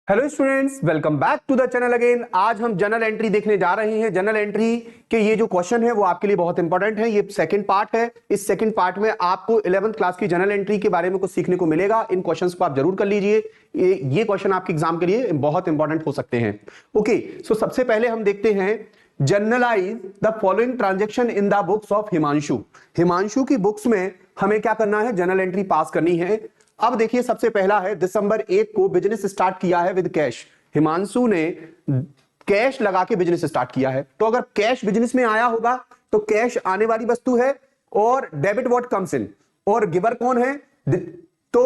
Hello students, welcome back to the channel again. आज हम general entry देखने जा रहे हैं। जनरल एंट्री के ये जो क्वेश्चन है वो आपके लिए बहुत इंपॉर्टेंट है। ये सेकंड पार्ट है। इस सेकंड पार्ट में आपको 11th क्लास की जनरल एंट्री के बारे में कुछ सीखने को मिलेगा। इन क्वेश्चंस को आप जरूर कर लीजिए। ये क्वेश्चन आपके एग्जाम के लिए बहुत इंपॉर्टेंट हो सकते हैं। ओके, सो सबसे पहले हम देखते हैं generalized the following transaction in the books of Himanshu. Himanshu की बुक्स में हमें क्या करना है? जनरल एंट्री पास करनी है। अब देखिए, सबसे पहला है दिसंबर 1 को बिजनेस स्टार्ट किया है विद कैश। हिमांशु ने कैश लगा के बिजनेस स्टार्ट किया है। तो अगर कैश बिजनेस में आया होगा तो कैश आने वाली वस्तु है और डेबिट व्हाट कम्स इन, और गिवर कौन है? तो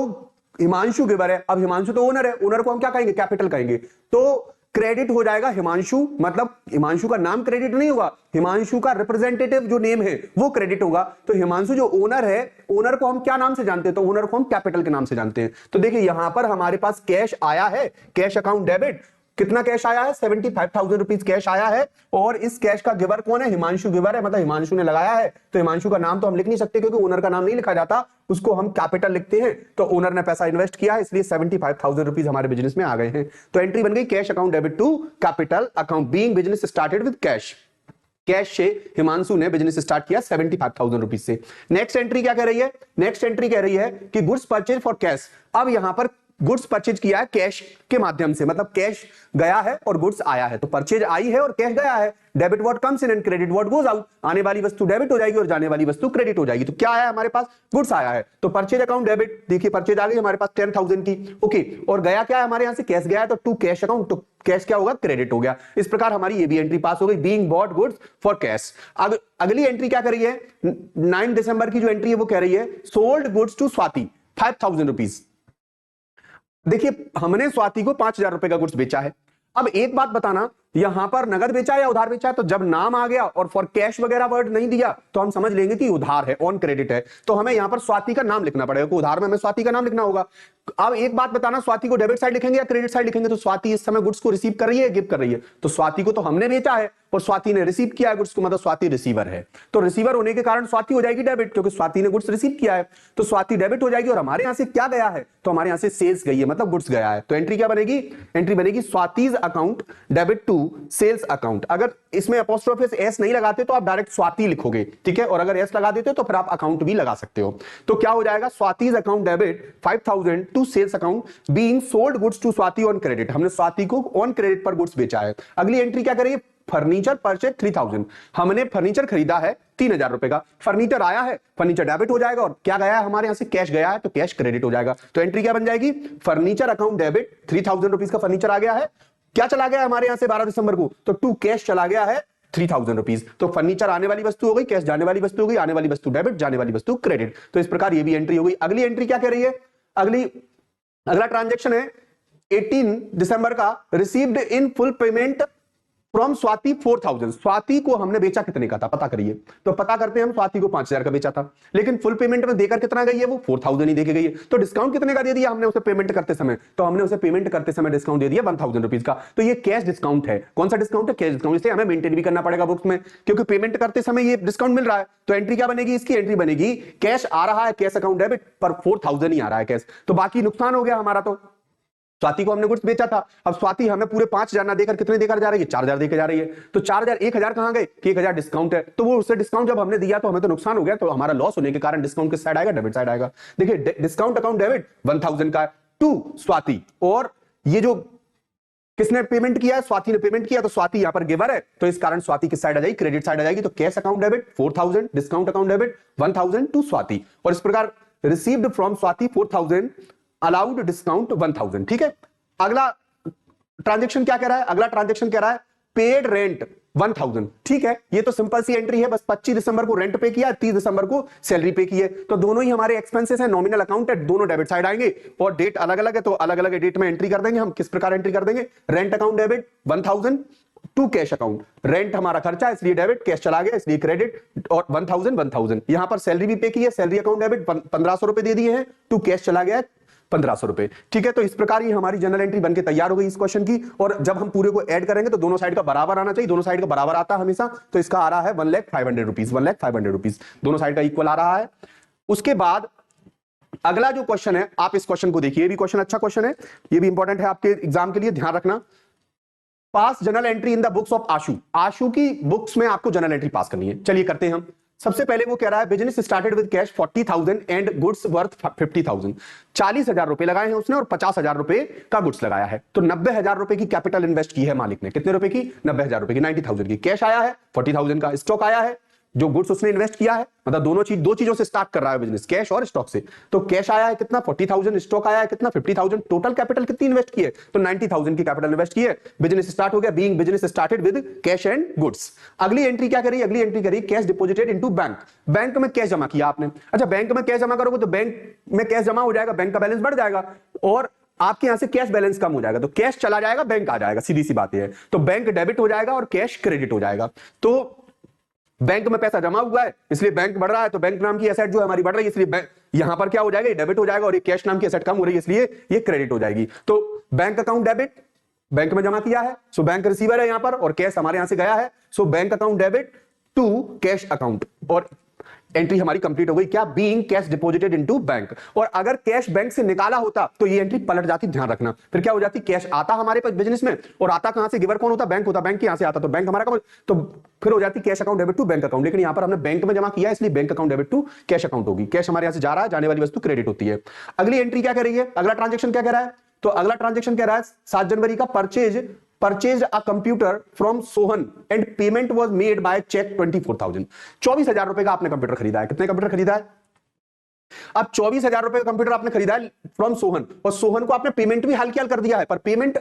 हिमांशु गिवर है। अब हिमांशु तो ओनर है, ओनर को हम क्या कहेंगे? कैपिटल कहेंगे। तो क्रेडिट हो जाएगा हिमांशु, मतलब हिमांशु का नाम क्रेडिट नहीं होगा, हिमांशु का रिप्रेजेंटेटिव जो नेम है वो क्रेडिट होगा। तो हिमांशु जो ओनर है, ओनर को हम क्या नाम से जानते हैं? तो ओनर को हम कैपिटल के नाम से जानते हैं। तो देखिए यहां पर हमारे पास कैश आया है, कैश अकाउंट डेबिट। कितना कैश आया है? 75,000 रुपीज कैश आया है। और इस कैश का गिवर कौन है? हिमांशु गिवर है, मतलब हिमांशु ने लगाया है। तो हिमांशु का नाम तो हम लिख नहीं सकते क्योंकि ओनर का नाम नहीं लिखा जाता, उसको हम कैपिटल लिखते हैं। तो ओनर ने पैसा इन्वेस्ट किया है, इसलिए 75,000 रुपीज हमारे बिजनेस में आ गए हैं। तो एंट्री बन गई cash account debit to capital account being business started with cash. Cash से हिमांशु ने बिजनेस स्टार्ट किया 75,000 रुपीज से। नेक्स्ट एंट्री क्या कह रही है? नेक्स्ट एंट्री कह रही है कि गुड्स परचेज फॉर कैश। अब यहां पर गुड्स परचेज किया है कैश के माध्यम से, मतलब कैश गया है और गुड्स आया है। तो परचेज आई है और कैश गया है। Debit what comes in and credit what goes out. आने वाली वस्तु डेबिट हो जाएगी और जाने वाली वस्तु क्रेडिट हो जाएगी। तो क्या आया हमारे पास? गुड्स आया है। तो परचेज अकाउंट डेबिट, देखिए परचेज आ गई हमारे पास 10,000 की। ओके, और गया क्या है हमारे यहां से? कैश गया है, तो टू कैश अकाउंट, तो कैश क्या होगा? क्रेडिट हो गया। इस प्रकार हमारी ये भी एंट्री पास हो गई, being bought goods for cash. अगली एंट्री क्या कर रही है? 9 दिसंबर की जो एंट्री है वो कह रही है sold goods to Swati 5,000 rupees. देखिए हमने स्वाति को 5,000 रुपए का गुड्स बेचा है। अब एक बात बताना, यहां पर नगद बेचा है या उधार बेचा है? तो जब नाम आ गया और फॉर कैश वगैरह वर्ड नहीं दिया तो हम समझ लेंगे कि उधार है, ऑन क्रेडिट है। तो हमें यहां पर स्वाति का नाम लिखना पड़ेगा, उधार में हमें स्वाति का नाम लिखना होगा। अब एक बात बताना, स्वाति को डेबिट साइड लिखेंगे या क्रेडिट साइड लिखेंगे? तो स्वाति इस समय गुड्स को रिसीव कर रही है, गिव कर रही है। तो स्वाति को तो हमने बेचा है और स्वाति ने रिसीव किया है गुड्स को, मतलब स्वाति रिसीवर है। तो रिसीवर होने के कारण स्वाति हो जाएगी डेबिट, क्योंकि स्वाति ने गुड्स रिसीव किया है। तो स्वाति डेबिट हो जाएगी। और हमारे यहां से क्या गया है? तो हमारे यहां से सेल्स गई है, मतलब गुड्स गया है। तो एंट्री क्या बनेगी? एंट्री बनेगी Swati's account debit to sales account. अगर इसमें अपोस्ट्रोफी एस नहीं लगाते तो आप डायरेक्ट स्वाति लिखोगे, ठीक है। और अगर एस लगा देते हो तो फिर आप अकाउंट भी लगा सकते हो। तो क्या हो जाएगा? Swati's account debit 5,000 to sales account being sold goods to Swati on credit. हमने स्वाति को ऑन क्रेडिट पर गुड्स बेचा है। अगली एंट्री क्या करेंगे? Furniture purchase 3,000। हमने फर्नीचर खरीदा है 3,000 रुपए का। फर्नीचर आया है, फर्नीचर डेबिट हो जाएगा। और क्या गया है हमारे यहां से? कैश गया है, तो कैश क्रेडिट हो जाएगा। तो एंट्री क्या बन जाएगी? फर्नीचर अकाउंट डेबिट 3,000 रुपीज का फर्नीचर आ गया है। क्या चला गया हमारे यहां से 12 दिसंबर को? तो टू कैश चला गया है 3,000 रुपीज। तो फर्नीचर आने वाली वस्तु हो गई, कैश जाने वाली वस्तु हो गई, आने वाली वस्तु डेबिट, जाने वाली वस्तु क्रेडिट। तो इस प्रकार ये भी एंट्री हो गई। अगली एंट्री क्या कह रही है? अगला ट्रांजेक्शन है 18 दिसंबर का, received in full payment from Swati 4,000। Swati को हमने बेचा कितने का था? पता करिए। तो पता करते हैं, हम स्वाति को 5,000 का बेचा था, लेकिन फुल पेमेंट में देकर कितना गई है? वो 4,000 ही देके गई है। तो डिस्काउंट कितने का दे दिया हमने उसे पेमेंट करते समय? तो हमने उसे पेमेंट करते समय डिस्काउंट दे दिया 1,000 रुपीज का। तो ये कैश डिस्काउंट है। कौन सा डिस्काउंट है? Cash discount. इसे हमें मेंटेन भी करना पड़ेगा बुक्स में, क्योंकि पेमेंट करते समय ये डिस्काउंट मिल रहा है। तो एंट्री क्या बनेगी इसकी? एंट्री बनेगी कैश आ रहा है, कैश अकाउंट डेबिट, पर 4,000 ही आ रहा है कैश। तो बाकी नुकसान हो गया हमारा। तो स्वाति को हमने गुड्स बेचा था, अब स्वाति हमें पूरे 5,000 ना देकर कितने देकर जा रही है? 4,000 देकर जा रही है। तो 4,000 1,000 कहां गए? कि 1,000 डिस्काउंट है। तो वो उससे डिस्काउंट जब हमने दिया तो हमें तो नुकसान हो गया। तो हमारा लॉस होने के कारण डिस्काउंट किस साइड आएगा? डेबिट साइड आएगा। देखिए डिस्काउंट अकाउंट डेबिट 1,000 का टू स्वाति, और ये जो किसने पेमेंट किया है? स्वाति ने पेमेंट किया। तो स्वाति यहां पर गिवर है, तो इस कारण स्वाति किस साइड आ जाएगी? क्रेडिट साइड आ जाएगी। तो cash account debit 4,000, discount account debit 1,000 to Swati. और इस प्रकार received from Swati 4,000, allowed discount 1,000। ठीक है। अगला ट्रांजैक्शन क्या कह रहा है? अगला ट्रांजैक्शन कह रहा है पेड रेंट 1,000। ठीक है, ये तो सिंपल सी एंट्री है। बस 25 दिसंबर को रेंट पे किया, 30 दिसंबर को सैलरी पे की है। तो दोनों ही हमारे एक्सपेंसेस हैं, नॉमिनल अकाउंट है, दोनों डेबिट साइड आएंगे। और डेट अलग अलग है, तो अलग अलग डेट में एंट्री कर देंगे। हम किस प्रकार एंट्री कर देंगे? Rent account debit 1,000 to cash account. Rent हमारा खर्चा है इसलिए डेबिट, कैश चला गया इसलिए क्रेडिट। और 1,000 यहां पर सैलरी भी पे की है, सैलरी अकाउंट डेबिट 1,500 रुपए दे दिए हैं, टू कैश चला गया 1,500 रुपए। ठीक है। तो इस प्रकार ये हमारी जनरल एंट्री बनके तैयार हो गई इस क्वेश्चन की। और जब हम पूरे को ऐड करेंगे तो दोनों साइड का बराबर आना चाहिए। दोनों साइड का बराबर आता है हमेशा, तो इसका आ रहा है 1,05,000 रुपीज। 1,05,000 रुपीज दोनों साइड का इक्वल आ रहा है। उसके बाद अगला जो क्वेश्चन है, आप इस क्वेश्चन को देखिए, ये भी क्वेश्चन अच्छा क्वेश्चन है, ये भी इंपॉर्टेंट है आपके एग्जाम के लिए, ध्यान रखना। Pass journal entry in the books of Ashu. Ashu की बुक्स में आपको जर्नल एंट्री पास करनी है। चलिए करते हैं हम। सबसे पहले वो कह रहा है business started with cash 40,000 and goods worth 50,000। 40,000 रुपए लगाए हैं उसने और 50,000 रुपए का गुड्स लगाया है। तो 90,000 रुपए की कैपिटल इन्वेस्ट की है मालिक ने। कितने रुपए की? 90,000 रुपए की। 90,000 की। कैश आया है 40,000 का। स्टॉक आया है, जो गुड्स उसने इन्वेस्ट किया है, मतलब दो चीजों से स्टार्ट कर रहा है बिजनेस, कैश और स्टॉक से। तो कैश आया है कितना? 40,000। स्टॉक आया है कितना? 50,000। टोटल कैपिटल कितनी इन्वेस्ट की है? तो 90,000 की कैपिटल इन्वेस्ट की है। बिजनेस स्टार्ट हो गया। Being business started with cash and goods. अगली एंट्री क्या करी? अगली एंट्री करी cash deposited into bank. Bank में कैश जमा किया आपने। अच्छा, बैंक में कैश जमा करोगे तो बैंक में कैश जमा हो जाएगा, बैंक का बैलेंस बढ़ जाएगा और आपके यहां से कैश बैलेंस कम हो जाएगा। तो कैश चला जाएगा, बैंक आ जाएगा, सीधी सी बात है। तो बैंक डेबिट हो जाएगा और कैश क्रेडिट हो जाएगा। तो बैंक में पैसा जमा हुआ है इसलिए बैंक बढ़ रहा है, तो बैंक नाम की एसेट जो है हमारी बढ़ रही है, इसलिए यहां पर क्या हो जाएगा? ये डेबिट हो जाएगा और ये कैश नाम की एसेट कम हो रही है इसलिए ये क्रेडिट हो जाएगी। तो बैंक अकाउंट डेबिट, बैंक में जमा किया है, सो बैंक रिसीवर है यहां पर, और कैश हमारे यहां से गया है, so bank account debit to cash account, और एंट्री हमारी कंप्लीट हो गई। क्या? Being cash deposited into bank. और अगर कैश बैंक से निकाला होता तो ये एंट्री पलट जाती, ध्यान रखना। फिर क्या हो जाती? कैश आता हमारे पास बिजनेस में, और आता कहां से? गिवर कौन होता? बैंक होता। बैंक यहां से आता तो बैंक हमारा कम, तो फिर हो जाती cash account debit to bank account. लेकिन यहां पर हमने बैंक में जमा किया इसलिए bank account debit to cash account होगी। कैश हमारे यहां से जा रहा है, जाने वाली वस्तु क्रेडिट होती है। अगली एंट्री क्या कर रही है? अगला ट्रांजेक्शन क्या कह रहा है? तो अगला ट्रांजेक्शन कह रहा है 7 जनवरी का purchase a computer from Sohan and payment was made by cheque 24,000। 24,000 रुपए का आपने कंप्यूटर खरीदा है। कितने कंप्यूटर खरीदा है? अब 24,000 रुपए का कंप्यूटर आपने खरीदा है फ्रॉम सोहन, और सोहन को आपने पेमेंट भी हाल कर दिया है, पर पेमेंट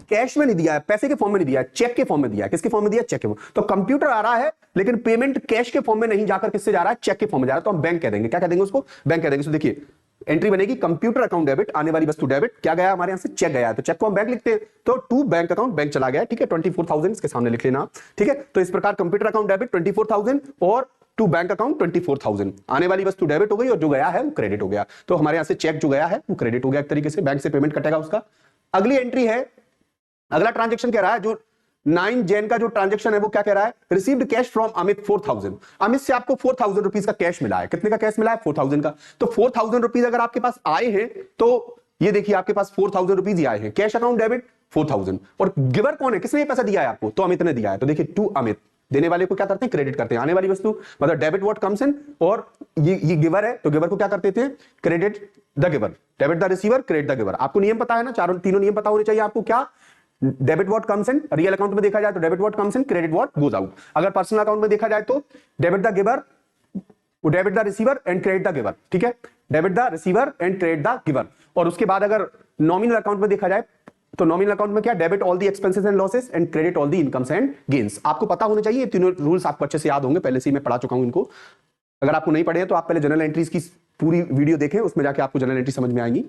कैश में नहीं दिया है, पैसे के फॉर्म में नहीं दिया है, चेक के फॉर्म में दिया है। किसके फॉर्म में दिया? चेक के फॉर्म। तो कंप्यूटर आ रहा है लेकिन पेमेंट कैश के फॉर्म में नहीं जाकर किससे जा रहा है? चेक के फॉर्म में जा रहा है। तो हम बैंक कह देंगे। क्या कह देंगे उसको? बैंक कह देंगे। तो देखिए एंट्री बनेगी कंप्यूटर अकाउंट डेबिट, आने वाली वस्तु डेबिट। क्या गया हमारे यहां से? चेक गया है, तो चेक को हम बैंक लिखते हैं, तो टू बैंक अकाउंट, बैंक चला गया। ठीक है, 24,000 इसके सामने लिख लेना। ठीक है, तो इस प्रकार कंप्यूटर अकाउंट डेबिट 24,000 और टू बैंक अकाउंट 24,000। आने वाली वस्तु डेबिट हो गई और जो गया है वो क्रेडिट हो गया। तो हमारे यहां से चेक जो गया है वो क्रेडिट हो गया एक तरीके से, बैंक से पेमेंट कटेगा उसका। अगली एंट्री है, अगला ट्रांजेक्शन कह रहा है, जो 9 जैन का जो ट्रांजेक्शन है वो क्या कह रहा है? Received cash from Amit 4,000। Amit से आपको 4,000 रुपीज का कैश मिला है। कितने का कैश मिला है? 4,000 का। तो 4,000 रुपीज अगर आपके पास आए हैं तो ये देखिए आपके पास 4,000 रुपीज ही आए हैं। कैश अकाउंट डेबिट 4,000, और गिवर कौन है? किसने ये पैसा दिया है आपको? तो अमित ने दिया है। तो देखिए टू अमित, देने वाले को क्या करते हैं? क्रेडिट करते हैं। आने वाली वस्तु मतलब डेबिट व्हाट कम्स इन, और ये गिवर है तो गिवर को क्या करते थे? Credit the giver. Debit the receiver, credit the giver. आपको नियम पता है ना, तीनों नियम पता होने चाहिए आपको। क्या? Debit what comes in, real account में देखा जाए तो debit what comes in, credit what goes out. अगर पर्सनल अकाउंट में देखा जाए तो debit the giver, debit the receiver and credit the giver. ठीक है, debit the receiver and credit the giver. और उसके बाद अगर नॉमिनल अकाउंट में देखा जाए तो नॉमिनल अकाउंट में क्या? Debit all the expenses and losses and credit all the incomes and gains. आपको पता होने चाहिए, तीनों रूल्स आपको अच्छे से याद होंगे, पहले से ही मैं पढ़ा चुका हूं इनको। अगर आपको नहीं पढ़े हैं तो आप पहले जनरल एंट्रीज की पूरी वीडियो देखें, उसमें जाके आपको जनरल एंट्री समझ में आएंगी।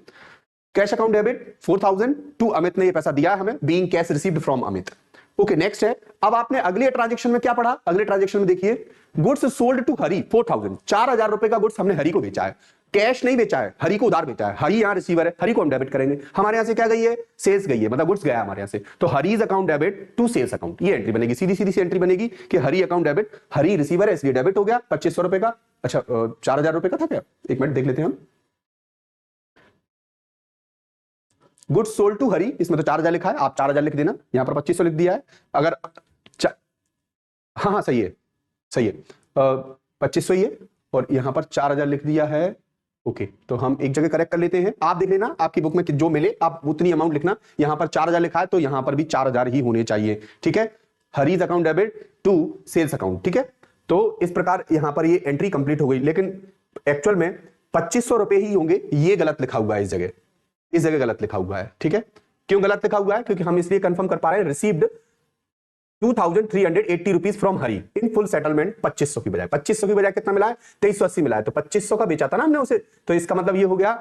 Cash account debit 4,000 to Amit ने ये पैसा दिया है हमें, being cash received from Amit. Okay, next है। अब आपने अगले ट्रांजेक्शन में क्या पढ़ा? अगले ट्रांजेक्शन में देखिए गुड्स सोल्ड टू हरी 4,000। 4,000 रुपए का गुड्स हमने हरी को बेचा है। कैश नहीं बेचा है, हरी को उधार बेचा है। हरी यहां रिसीवर है, हरी को हम डेबिट करेंगे। हमारे यहां से क्या गई है? सेल्स गई है, मतलब गुड्स गया हमारे यहां से। तो Hari's account debit to sales account, ये एंट्री बनेगी। सीधी सीधी सी एंट्री बनेगी कि Hari account debit, Hari receiver है इसलिए डेबिट हो गया 2,500 रुपए का। अच्छा 4,000 रुपए का था क्या? एक मिनट देख लेते हैं हम। गुड्स सोल्ड टू हरी, इसमें तो 4,000 लिखा है, आप 4,000 लिख देना, यहां पर 2,500 लिख दिया है। अगर हाँ सही है, सही है, 2,500 ही है और यहां पर 4,000 लिख दिया है। ओके, तो हम एक जगह करेक्ट कर लेते हैं। आप देख लेना आपकी बुक में जो मिले आप उतनी अमाउंट लिखना। यहां पर 4,000 लिखा है तो यहां पर भी 4,000 ही होने चाहिए। ठीक है, Hari's account debit to sales account. ठीक है, तो इस प्रकार यहां पर ये एंट्री कंप्लीट हो गई, लेकिन एक्चुअल में 2,500 रुपए ही होंगे। ये गलत लिखा हुआ है, इस जगह गलत लिखा हुआ है। ठीक है, क्यों गलत लिखा हुआ है? क्योंकि हम इसलिए कंफर्म कर पा रहे हैं received 2,380 rupees from Hari in full settlement 2,500 की बजाय। 2,500 की बजाय कितना मिला है? 2,380 मिला है। तो 2,500 का बेचा था ना हमने उसे, तो इसका मतलब ये हो गया।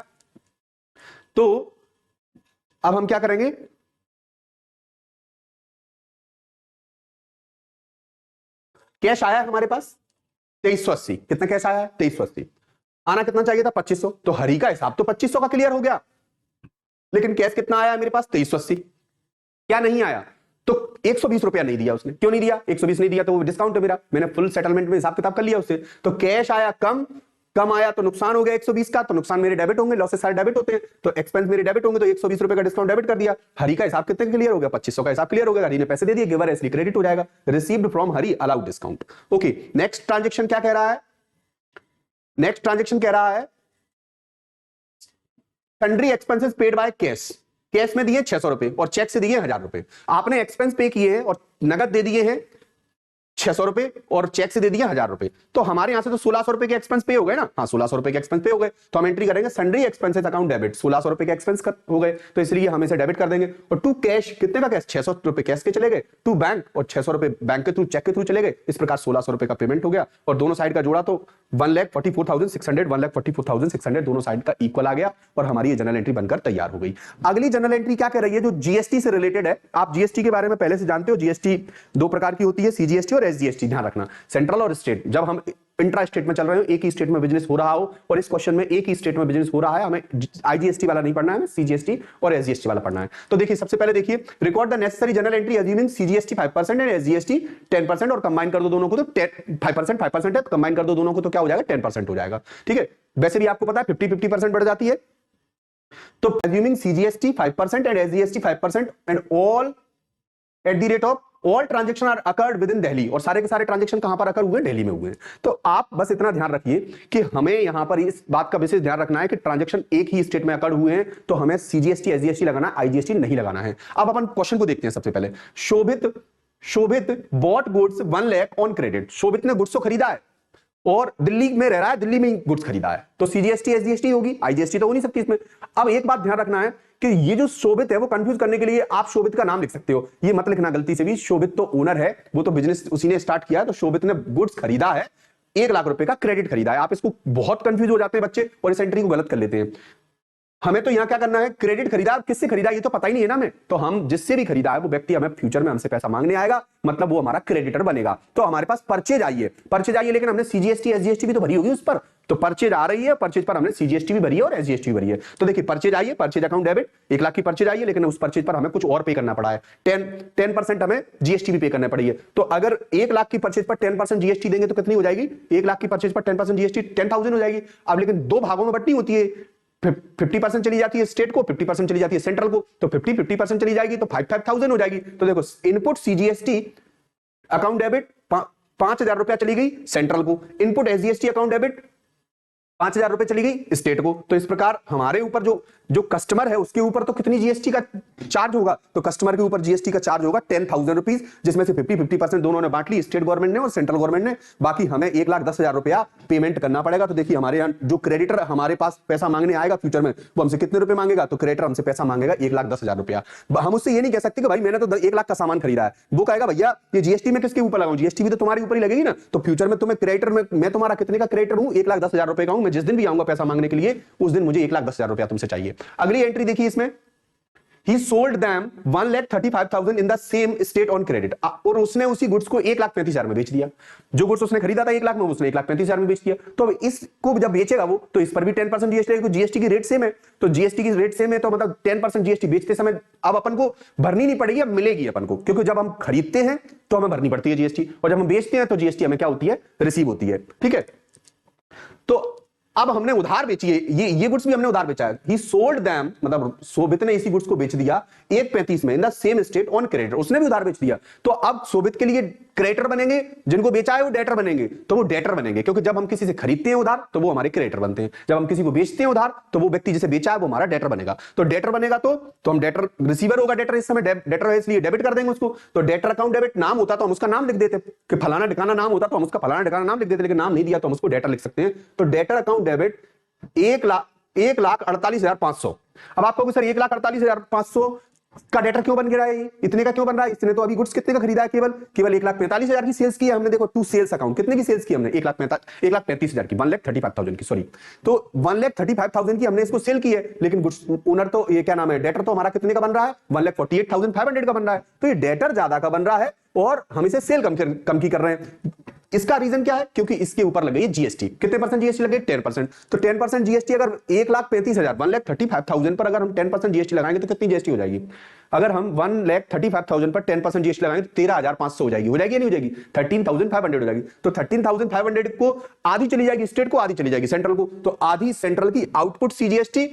तो अब हम क्या करेंगे? कैश आया हमारे पास 2,380। कितना कैश आया है? 2,380। आना कितना चाहिए था? 2,500। तो हरी का हिसाब तो 2,500 का क्लियर हो गया, लेकिन कैश कितना आया मेरे पास? 2,380। क्या नहीं आया? तो 120 रुपया नहीं दिया उसने। क्यों नहीं दिया? 120 नहीं दिया तो वो डिस्काउंट है मेरा, मैंने फुल सेटलमेंट में हिसाब किताब कर लिया उससे। तो कैश आया कम कम आया तो नुकसान हो गया 120 का, तो नुकसान मेरे डेबिट होंगे, लॉसेस सारे डेबिट होते हैं, तो एक्सपेंस मेरे डेबिट होंगे, तो 120 रुपए का डिस्काउंट डेबिट कर दिया। हरी का हिसाब कितने क्लियर हो गया, 2500 का हिसाब क्लियर हो गया, हरी ने पैसे दे दिए, गिवर है इसलिए क्रेडिट हो जाएगा, received from Hari allowed discount. Okay, next transaction क्या कह रहा है, नेक्स्ट ट्रांजेक्शन कह रहा है sundry expenses paid by cash, cash में दिए 600 रुपए और चेक से दिए 1000 रुपए। आपने एक्सपेंस पे किए हैं और नगद दे दिए हैं 600 रुपए और चेक से दे दिया 1000 रुपए, तो हमारे यहां से तो 1600 रुपए के एक्सपेंस पे हो गए ना, हाँ 1600 रुपए के एक्सपेंस पे हो गए, तो हम एंट्री करेंगे सन्ड्री एक्सपेंसेस अकाउंट डेबिट, 1600 रुपए के एक्सपेंस हो गए, तो इसलिए हम इसे डेबिट कर देंगे। और टू कैश, कितने का कैश, 600 रुपए कैश के चले गए, टू बैंक और 600 रुपए बैंक के थ्रू चेक के थ्रू चले गए, इस प्रकार 1600 रुपए का पेमेंट हो गया, और दोनों साइड का जोड़ा तो 1,44,600 1,44,600 दोनों साइड का इक्वल आ गया, और हमारी ये जनरल एंट्री बनकर तैयार हो गई। अगली जनरल एंट्री क्या कर रही है, जो जीएसटी से रिलेटेड है। आप जीएसटी के बारे में पहले से जानते हो, जीएसटी दो प्रकार की होती है, सीजीएसटी और एसजीएसटी, ध्यान रखना, सेंट्रल और स्टेट। जब हम इंट्रा स्टेट में चल रहे हो, एक ही स्टेट में बिजनेस हो रहा हो, और इस क्वेश्चन में एक ही स्टेट में बिजनेस हो रहा है, हमें आईजीएसटी वाला नहीं पढ़ना है, हमें सीजीएसटी और एसजीएसटी वाला पढ़ना है। तो देखिए सबसे पहले देखिए, record the necessary general entry assuming CGST 5% and SGST 10%, और कंबाइन कर दो दोनों को, तो 5% है, कंबाइन कर दो दोनों को तो क्या हो जाएगा, 10% हो जाएगा। ठीक है, वैसे भी आपको पता है 50-50% बढ़ जाती है, तो assuming CGST 5% and SGST 5% and all at the rate of all transaction are occurred with in Delhi, और सारे के सारे ट्रांजेक्शन कहां पर अकर हुए, दिल्ली में हुए हैं। तो आप बस इतना ध्यान रखिए कि हमें यहां पर इस बात का विशेष ध्यान रखना है कि ट्रांजेक्शन एक ही स्टेट में अकर हुए हैं, तो हमें सीजीएसटी एसजीएसटी लगाना, आईजीएसटी नहीं लगाना है। अब अपन क्वेश्चन को देखते हैं। सबसे पहले Shobhit bought goods 1 lakh on credit, Shobhit ने गुड्स को खरीदा है और दिल्ली में रह रहा है, दिल्ली में गुड्स खरीदा है, तो सीजीएसटी एसजीएसटी होगी, आईजीएसटी तो हो नहीं सकती इसमें। अब एक बात ध्यान रखना है कि ये जो शोभित है वो कंफ्यूज करने के लिए आप शोभित का नाम लिख सकते हो, ये मत लिखना गलती से भी, शोभित तो ओनर है, वो तो बिजनेस उसी ने स्टार्ट किया है, तो शोभित ने गुड्स खरीदा है, 1 लाख रुपए का क्रेडिट खरीदा है। आप इसको बहुत कंफ्यूज हो जाते हैं बच्चे और इस एंट्री को गलत कर लेते हैं। हमें तो यहां क्या करना है, क्रेडिट खरीदा, किससे खरीदा ये तो पता ही नहीं है ना हमें, तो हम जिससे भी खरीदा है वो व्यक्ति हमें फ्यूचर में हमसे पैसा मांगने आएगा, मतलब वो हमारा क्रेडिटर बनेगा। तो हमारे पास परचेज आई है, लेकिन हमने सीजीएसटी एसजीएसटी भी तो भरी होगी उस पर, तो परचेज आ रही है, परचेज पर हमने सीजीएसटी भी भरी है और एसजीएसटी भी भरी है। तो देखिए परचेज आई है, परचेज अकाउंट डेबिट 1 लाख की परचेज आई है, लेकिन उस परचेज पर हमें कुछ और पे करना पड़ा है, 10% हमें जीएसटी भी पे करना पड़ी है। तो अगर 1 लाख की परचेज पर 10% जीएसटी देंगे तो कितनी हो जाएगी, 1 लाख की परचेज पर 10% जीएसटी 10,000 हो जाएगी। अब लेकिन दो भागों में बंटनी होती है, 50% चली जाती है स्टेट को, 50% चली जाती है सेंट्रल को, तो 50% चली जाएगी तो 5,000 हो जाएगी। तो देखो इनपुट सीजीएसटी अकाउंट डेबिट 5,000 रुपया चली गई सेंट्रल को, इनपुट एसजीएसटी अकाउंट डेबिट 5,000 रुपए चली गई स्टेट को। तो इस प्रकार हमारे ऊपर जो कस्टमर है उसके ऊपर तो कितनी जीएसटी का चार्ज होगा, तो कस्टमर के ऊपर जीएसटी का चार्ज होगा 10,000 रुपीज, जिसमें से 50% दोनों ने बांट ली, स्टेट गवर्नमेंट ने और सेंट्रल गवर्नमेंट ने, बाकी हमें 1,10,000 रुपया पेमेंट करना पड़ेगा। तो देखिए हमारे यहाँ जो क्रेडिटर हमारे पास पैसा मांगने आएगा फ्यूचर में, वो हमसे कितने रुपए मांगेगा, तो क्रेडिटर हमसे पैसा मांगेगा 1,10,000 रुपया। हम उससे ये नहीं कह सकते कि भाई मैंने तो 1 लाख का सामान खरीदा है, वो कहेगा भैया ये जीएसटी में किसके ऊपर लगाऊं, जीएसटी भी तो तुम्हारे ऊपर ही लगेगी ना। तो फ्यूचर में तुम्हें क्रेडिटर में, मैं तुम्हारा कितने का क्रेडिटर हूं, 1,10,000 रुपए का हूं, मैं जिस दिन भी आऊंगा पैसा मांगने के लिए उस दिन मुझे 1,10,000 रुपया तुमसे चाहिए। अगली एंट्री देखिए इसमें, he sold them 1,35,000 in the same state on credit, और उसने उसी गुड्स को 1,35,000 में बेच दिया। जो गुड्स उसने खरीदा था 1 लाख में, उसने 1,35,000 में बेच दिया। तो अब इसको जब बेचेगा वो, तो इस पर भी 10% जीएसटी लगेगी, जीएसटी की रेट सेम है, तो जीएसटी की रेट सेम है, तो मतलब 10% जीएसटी बेचते समय अब अपन को भरनी नहीं पड़ेगी, अब मिलेगी अपन को, क्योंकि जब हम खरीदते हैं तो हमें भरनी पड़ती है जीएसटी, और जब हम बेचते हैं तो जीएसटी हमें क्या होती है, रिसीव होती है। ठीक है, तो अब हमने उधार बेची है, ये गुड्स भी हमने उधार बेचा है। ही सोल्ड देम, मतलब शोभित ने इसी गुड्स को बेच दिया 1,35 में in the same state on creditor, उसने भी उधार बेच दिया। तो अब शोभित के लिए क्रेडिटर बनेंगे, जिनको बेचा है वो डेटर बनेंगे, तो वो डेटर बनेंगे, क्योंकि जब हम किसी से खरीदते हैं उधार तो वो हमारे क्रेडिटर बनते हैं, जब हम किसी को बेचते हैं उधार तो वो व्यक्ति जिसे बेचा है वो हमारा डेटर बनेगा। तो डेटर बनेगा तो हम डेटर, रिसीवर होगा डेटर, इस समय डेटर है इसलिए डेबिट कर देंगे उसको। तो डेटर अकाउंट डेबिट, नाम होता तो हम उसका नाम लिख देते कि फलाना ठिकाना नाम होता तो हम उसका फलाना ठिकाना नाम लिख देते, लेकिन नाम नहीं दिया तो हम उसको डेटर लिख सकते हैं। तो डेटर अकाउंट डेबिट 1,48,500। अब आप कहोगे सर 1,48,500 का डेटर क्यों बन गया है, इतने का क्यों बन रहा है, इसने तो अभी गुड्स कितने का खरीदा है, केवल 1,45,000 की सेल्स की है हमने। देखो टू सेल्स अकाउंट कितने की सेल्स की हमने, 1,35,000 की, 1,35,000 की, सॉरी, तो 1,35,000 की हमने इसको सेल की है, लेकिन गुड्स ओनर तो ये क्या नाम है, डेटर तो हमारा कितने का बन रहा है, 1,48,500 का बन रहा है। तो ये डेटर ज्यादा का बन रहा है और हम इसे सेल कम की कर रहे हैं। इसका रीजन क्या है, क्योंकि इसके ऊपर लग गई जीएसटी। कितने परसेंट जीएसटी लगे, 10%। तो 10% जीएसटी अगर 1,35,000 1,35,000 पर अगर हम 10% जीएसटी लगाएंगे तो कितनी जीएसटी हो जाएगी, अगर हम 1,35,000 पर 10% जीएसटी लगाएंगे तो 13,500 हो जाएगी या नहीं हो जाएगी? 13,500 हो जाएगी। तो 13,500 को आधी चली जाएगी स्टेट को, आधी चली जाएगी सेंट्रल को। तो आधी सेंट्रल की आउटपुट सीजीएसटी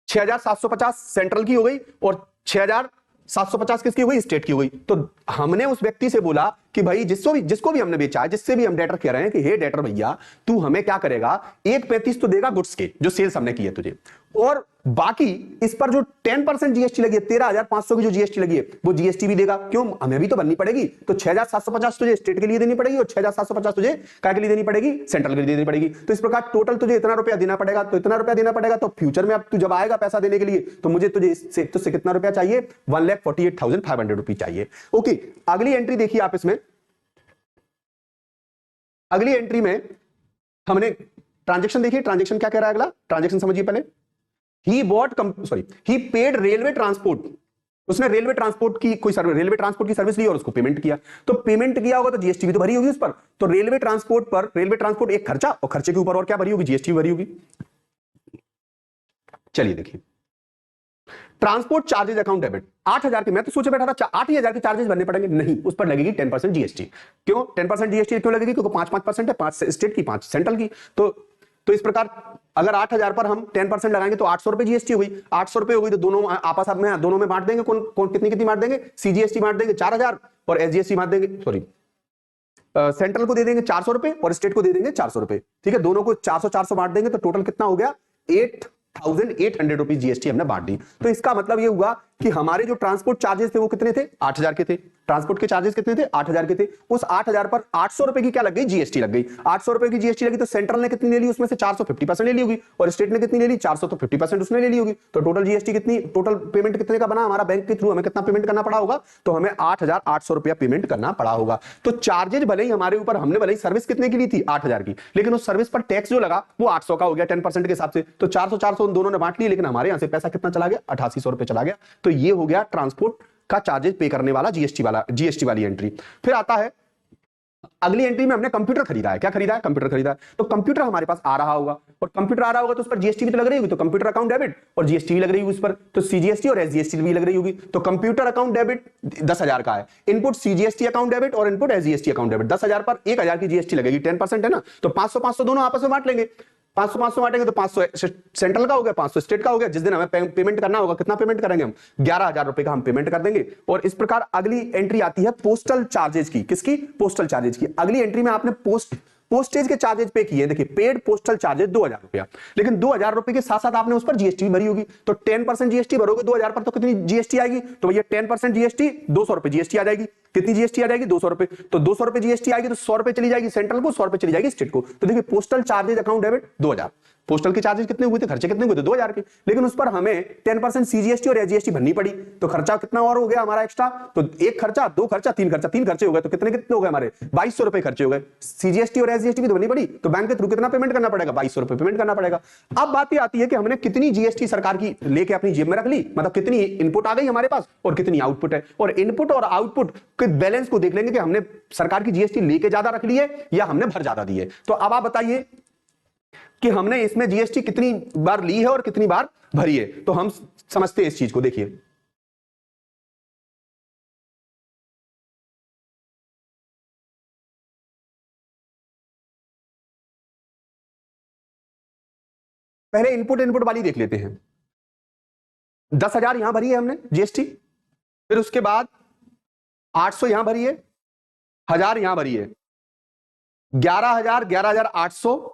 6,750 सेंट्रल की हो गई और 6,750 किसकी हो गई? स्टेट की हो गई। तो हमने उस व्यक्ति से बोला कि भाई जिसको भी हमने बेचा है, जिससे भी हम डेटर कह रहे हैं कि हे डेटर भैया, तू हमें क्या करेगा, 1,35 तो देगा गुड्स के जो सेल्स हमने की है तुझे, और बाकी इस पर जो 10% जीएसटी लगी है, 13,500 की जो जीएसटी लगी है, वो जीएसटी भी देगा। क्यों? हमें भी तो बननी पड़ेगी। तो 6,750 तुझे स्टेट के लिए देनी पड़ेगी और 6,750 तुझे क्या के लिए देनी पड़ेगी? सेंट्रल के लिए देनी पड़ेगी। तो इस प्रकार टोटल तुझे इतना रुपया देना पड़ेगा। तो इतना रुपया देना पड़ेगा, तो फ्यूचर में अब तू जब आएगा पैसा देने के लिए, तो मुझे तुझसे कितना रुपया चाहिए? 1,48,500 रुपीज चाहिए। ओके, अगली एंट्री देखिए आप। इसमें अगली एंट्री में हमने ट्रांजेक्शन देखिए। ट्रांजेक्शन क्या कह रहा है? अगला ट्रांजेक्शन समझिए पहले। ही पेड रेलवे ट्रांसपोर्ट। उसने रेलवे ट्रांसपोर्ट की कोई सर्विस, रेलवे ट्रांसपोर्ट की सर्विस ली और उसको पेमेंट किया। तो पेमेंट किया होगा तो जीएसटी भी तो भरी होगी उस पर। तो रेलवे ट्रांसपोर्ट एक खर्चा, और खर्चे के ऊपर और क्या भरी होगी? जीएसटी भरी होगी। चलिए देखिए, ट्रांसपोर्ट चार्जेज अकाउंट डेबिट 8,000 के, मैं तो सोचे बैठा था 8,000 के चार्जेस भरने पड़ेंगे। नहीं, उस पर लगेगी 10% जीएसटी। क्यों 10% जीएसटी क्यों लगेगी? क्योंकि 5% है, 5 स्टेट की, 5 सेंट्रल की। तो इस प्रकार अगर 8,000 पर हम 10% लगाएंगे तो 800 रुपए जीएसटी हो गई। 800 रुपए हो गई तो दोनों आपस में दोनों में बांट देंगे। कौन कितनी बांट देंगे? सीजीएसटी बांट देंगे 4,000 और एसजीएसटी बांट देंगे, सेंट्रल को दे देंगे 400 रुपए और स्टेट को दे देंगे 400 रुपए। ठीक है, दोनों को 400 बांट देंगे तो टोटल कितना हो गया? 8,800 रुपीज जीएसटी हमने बांट दी। तो इसका मतलब ये हुआ कि हमारे जो ट्रांसपोर्ट चार्जेस थे वो कितने थे? 8,000 के थे। ट्रांसपोर्ट के चार्जेस कितने थे? 8,000 के थे। उस 8,000 पर 800 रुपए की क्या लग गई? जीएसटी लग गई। 800 रुपए की जीएसटी लगी तो सेंट्रल ने कितनी ले ली? उसमें से 450% ले ली होगी, और स्टेट ने कितनी ले ली? 400, तो 50% उसने ले ली होगी। तो टोटल जीएसटी कितनी, टोटल पेमेंट कितने का बना हमारा? बैंक के थ्रू हमें कितना पेमेंट करना पड़ा होगा? तो हमें 8,800 रुपया पेमेंट करना पड़ा होगा। तो चार्जेज भले ही हमारे ऊपर, हमने भले ही सर्विस कितने की ली थी? 8,000 की, लेकिन उस सर्विस पर टैक्स जो लगा वो 800 का हो गया 10% के हिसाब से। तो 400 उन दोनों ने बांट लिए, लेकिन हमारे यहां से पैसा कितना चला गया? 8,800 रुपए चला गया। तो ये हो गया ट्रांसपोर्ट का चार्जेस पे करने वाला जीएसटी वाली एंट्री। फिर आता है अगली एंट्री में हमने कंप्यूटर खरीदा है। क्या खरीदा है? कंप्यूटर खरीदा है। तो कंप्यूटर हमारे पास आ रहा होगा, और कंप्यूटर आ रहा होगा तो उस पर जीएसटी भी तो लग रही होगी। तो कंप्यूटर अकाउंट डेबिट और जीएसटी भी लग रही होगी उस पर। तो सीजीएसटी और एसजीएसटी भी लग रही होगी। तो कंप्यूटर अकाउंट डेबिट 10,000 का है। इनपुट सीजीएसटी अकाउंट डेबिट और इनपुट एसजीएसटी अकाउंट डेबिट। 10,000 पर 1,000 की जीएसटी लगेगी, 10% है ना। तो 500 दोनों आपस में बांट लेंगे। 500 बांटेंगे तो 500 सेंट्रल का हो गया, 500 स्टेट का हो गया। जिस दिन हमें पेमेंट करना होगा, कितना पेमेंट करेंगे हम? 11,000 रुपए का हम पेमेंट कर देंगे। और इस प्रकार अगली एंट्री आती है पोस्टल चार्जेज की। किसकी? पोस्टल चार्जेज की। अगली एंट्री में आपने पोस्टेज के चार्जेस पे किए। देखिए, पेड पोस्टल चार्जेस 2,000 रुपया, लेकिन 2,000 रुपए के साथ साथ आपने उस पर जीएसटी भी भरी होगी। तो 10% जीएसटी भरोगे 2,000 पर, तो कितनी जीएसटी आएगी? तो भैया 10% जीएसटी 200 रुपए जीएसटी आ जाएगी। कितनी जीएसटी आ जाएगी? 200 रुपए। तो 200 रुपए जीएसटी आएगी तो 100 रुपए चली जाएगी सेंट्रल को, 100 रुपए चली जाएगी स्टेट को। तो देखिए, postal charges account debit 2,000। Postal के चार्जेस कितने हुए थे? खर्चे कितने हुए थे? 2,000 के, लेकिन उस पर हमें 10% सीजीएसटी और एसजीएसटी भरनी पड़ी। तो खर्चा कितना और हो गया हमारा एक्स्ट्रा? तो एक खर्चा, दो खर्चा, तीन खर्चे हो गए। तो कितने हो गए हमारे? 2,200 रुपए खर्चे हो गए। सीजीएसटी और एसजीएसटी भी तो भरनी पड़ी। तो बैंक के थ्रू कितना पेमेंट करना पड़ेगा? 2,200 रुपए पेमेंट करना पड़ेगा। अब बात ये आती है कि हमने कितनी जीएसटी सरकार की लेके अपनी जेब में रख ली, मतलब कितनी इनपुट आ गई हमारे पास और कितनी आउटपुट है। और इनपुट और आउटपुट के बैलेंस को देख लेंगे कि हमने सरकार की जीएसटी लेके ज्यादा रख ली है या हमने भर ज्यादा दी है। तो अब आप बताइए कि हमने इसमें जीएसटी कितनी बार ली है और कितनी बार भरी है। तो हम समझते हैं इस चीज को। देखिए, पहले इनपुट वाली देख लेते हैं। 10,000 यहां भरी है हमने जीएसटी, फिर उसके बाद 800 यहां भरी है, 1,000 यहां भरी है, 11,000, 11,800,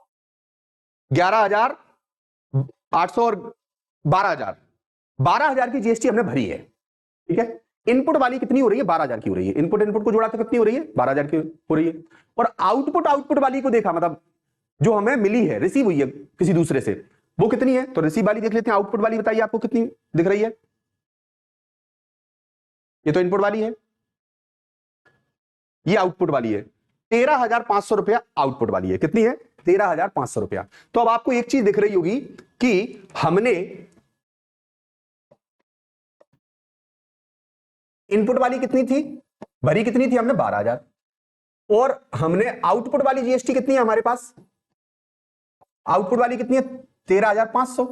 11,800 और 12,000। 12,000 की जीएसटी हमने भरी है। ठीक है, इनपुट वाली कितनी हो रही है? 12,000 की हो रही है। इनपुट को जोड़ा तो कितनी हो रही है? 12,000 की हो रही है। और आउटपुट वाली को देखा, मतलब जो हमें मिली है, रिसीव हुई है किसी दूसरे से, वो कितनी है? तो रिसीव वाली देख लेते हैं। आउटपुट वाली बताइए आपको कितनी दिख रही है? ये तो इनपुट वाली है, ये आउटपुट वाली है। 13,500 रुपया आउटपुट वाली है। कितनी है? 13,500 रुपया। तो अब आपको एक चीज दिख रही होगी कि हमने इनपुट वाली कितनी थी भरी, कितनी थी हमने? 12,000। और हमने आउटपुट वाली जीएसटी कितनी है हमारे पास? आउटपुट वाली कितनी है? 13,500।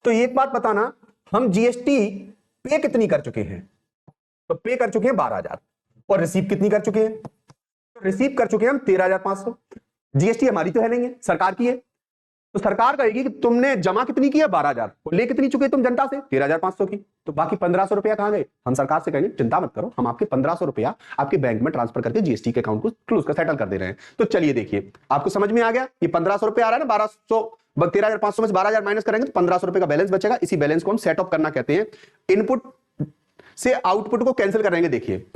तो एक बात बताना, हम जीएसटी पे कितनी कर चुके हैं? तो पे कर चुके हैं 12,000 और रिसीव कितनी कर चुके हैं? तो रिसीव कर चुके हैं हम 13,500। जीएसटी हमारी तो है नहीं है, सरकार की है। तो सरकार कहेगी कि तुमने जमा कितनी की है 12,000 और ले कितनी चुके तुम जनता से 13,500 की, तो बाकी 1,500 रुपया कहां गए? हम सरकार से कहेंगे चिंता मत करो, हम आपके 1,500 रुपया आपके बैंक में ट्रांसफर करके जीएसटी के अकाउंट को क्लोज कर सेटल कर दे रहे हैं। तो चलिए देखिए, आपको समझ में आ गया, ये 1,500 रुपया आ रहा है ना, 13,500 में 12,000 माइनस करेंगे तो 1,500 रुपए का बैलेंस बचेगा। इसी बैलेंस को हम सेट ऑफ करना कहते हैं। इनपुट से आउटपुट को कैंसिल करेंगे। देखिए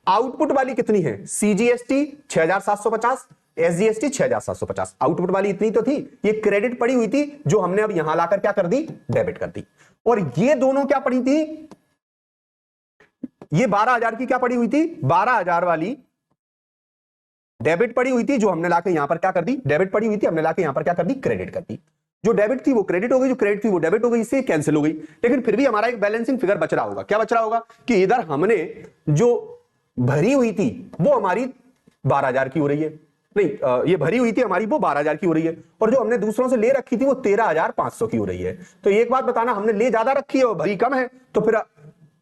आउटपुट वाली कितनी है? CGST 6,750, SGST 6,750। आउटपुट वाली इतनी तो थी, ये क्रेडिट पड़ी हुई थी जो हमने अब यहां लाकर क्या कर दी? डेबिट कर दी। और ये दोनों क्या पड़ी थी? ये 12,000 की क्या पड़ी हुई थी? 12,000 वाली डेबिट पड़ी हुई थी जो हमने लाकर यहां पर क्या कर दी? डेबिट पड़ी हुई थी, हमने लाकर यहां पर क्या कर दी? क्रेडिट कर दी। जो डेबिट थी वो क्रेडिट हो गई, जो क्रेडिट थी वो डेबिट हो गई, इससे कैंसिल हो गई। लेकिन फिर भी हमारा एक बैलेंसिंग फिगर बच रहा होगा। क्या बच रहा होगा? कि इधर हमने जो भरी हुई थी वो हमारी 12,000 की हो रही है, नहीं ये भरी हुई थी हमारी वो 12,000 की हो रही है, और जो हमने दूसरों से ले रखी थी वो 13,500 की हो रही है। तो एक बात बताना, हमने ले ज्यादा रखी है और भरी कम है, तो फिर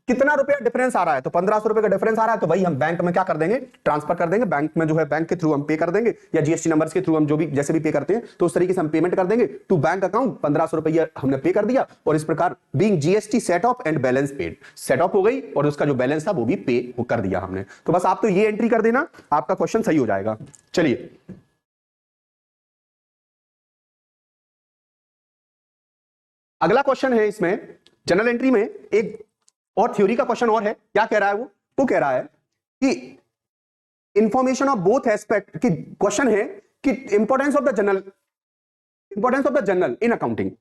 कितना रुपया डिफरेंस आ रहा है? तो 1,500 रुपए का डिफरेंस आ रहा है, तो वही हम बैंक में क्या कर देंगे? ट्रांसफर कर देंगे। बैंक में जो है बैंक के थ्रू हम पे कर देंगे, या जीएसटी नंबर्स के थ्रू हम जो भी जैसे भी पे करते हैं, तो उस तरीके से हम पेमेंट कर देंगे टू बैंक अकाउंट। 1,500 रुपया हमने पे कर दिया, और इस प्रकार being GST set of and balance paid, set of हो गई और उसका जो बैलेंस था वो भी पे कर दिया हमने। तो बस आप तो ये एंट्री कर देना, आपका क्वेश्चन सही हो जाएगा। चलिए अगला क्वेश्चन है, इसमें जनरल एंट्री में एक और थ्योरी का क्वेश्चन और है। क्या कह रहा है वो कह रहा है कि इंफॉर्मेशन ऑफ बोथ एस्पेक्ट की क्वेश्चन है कि importance of the general in accounting,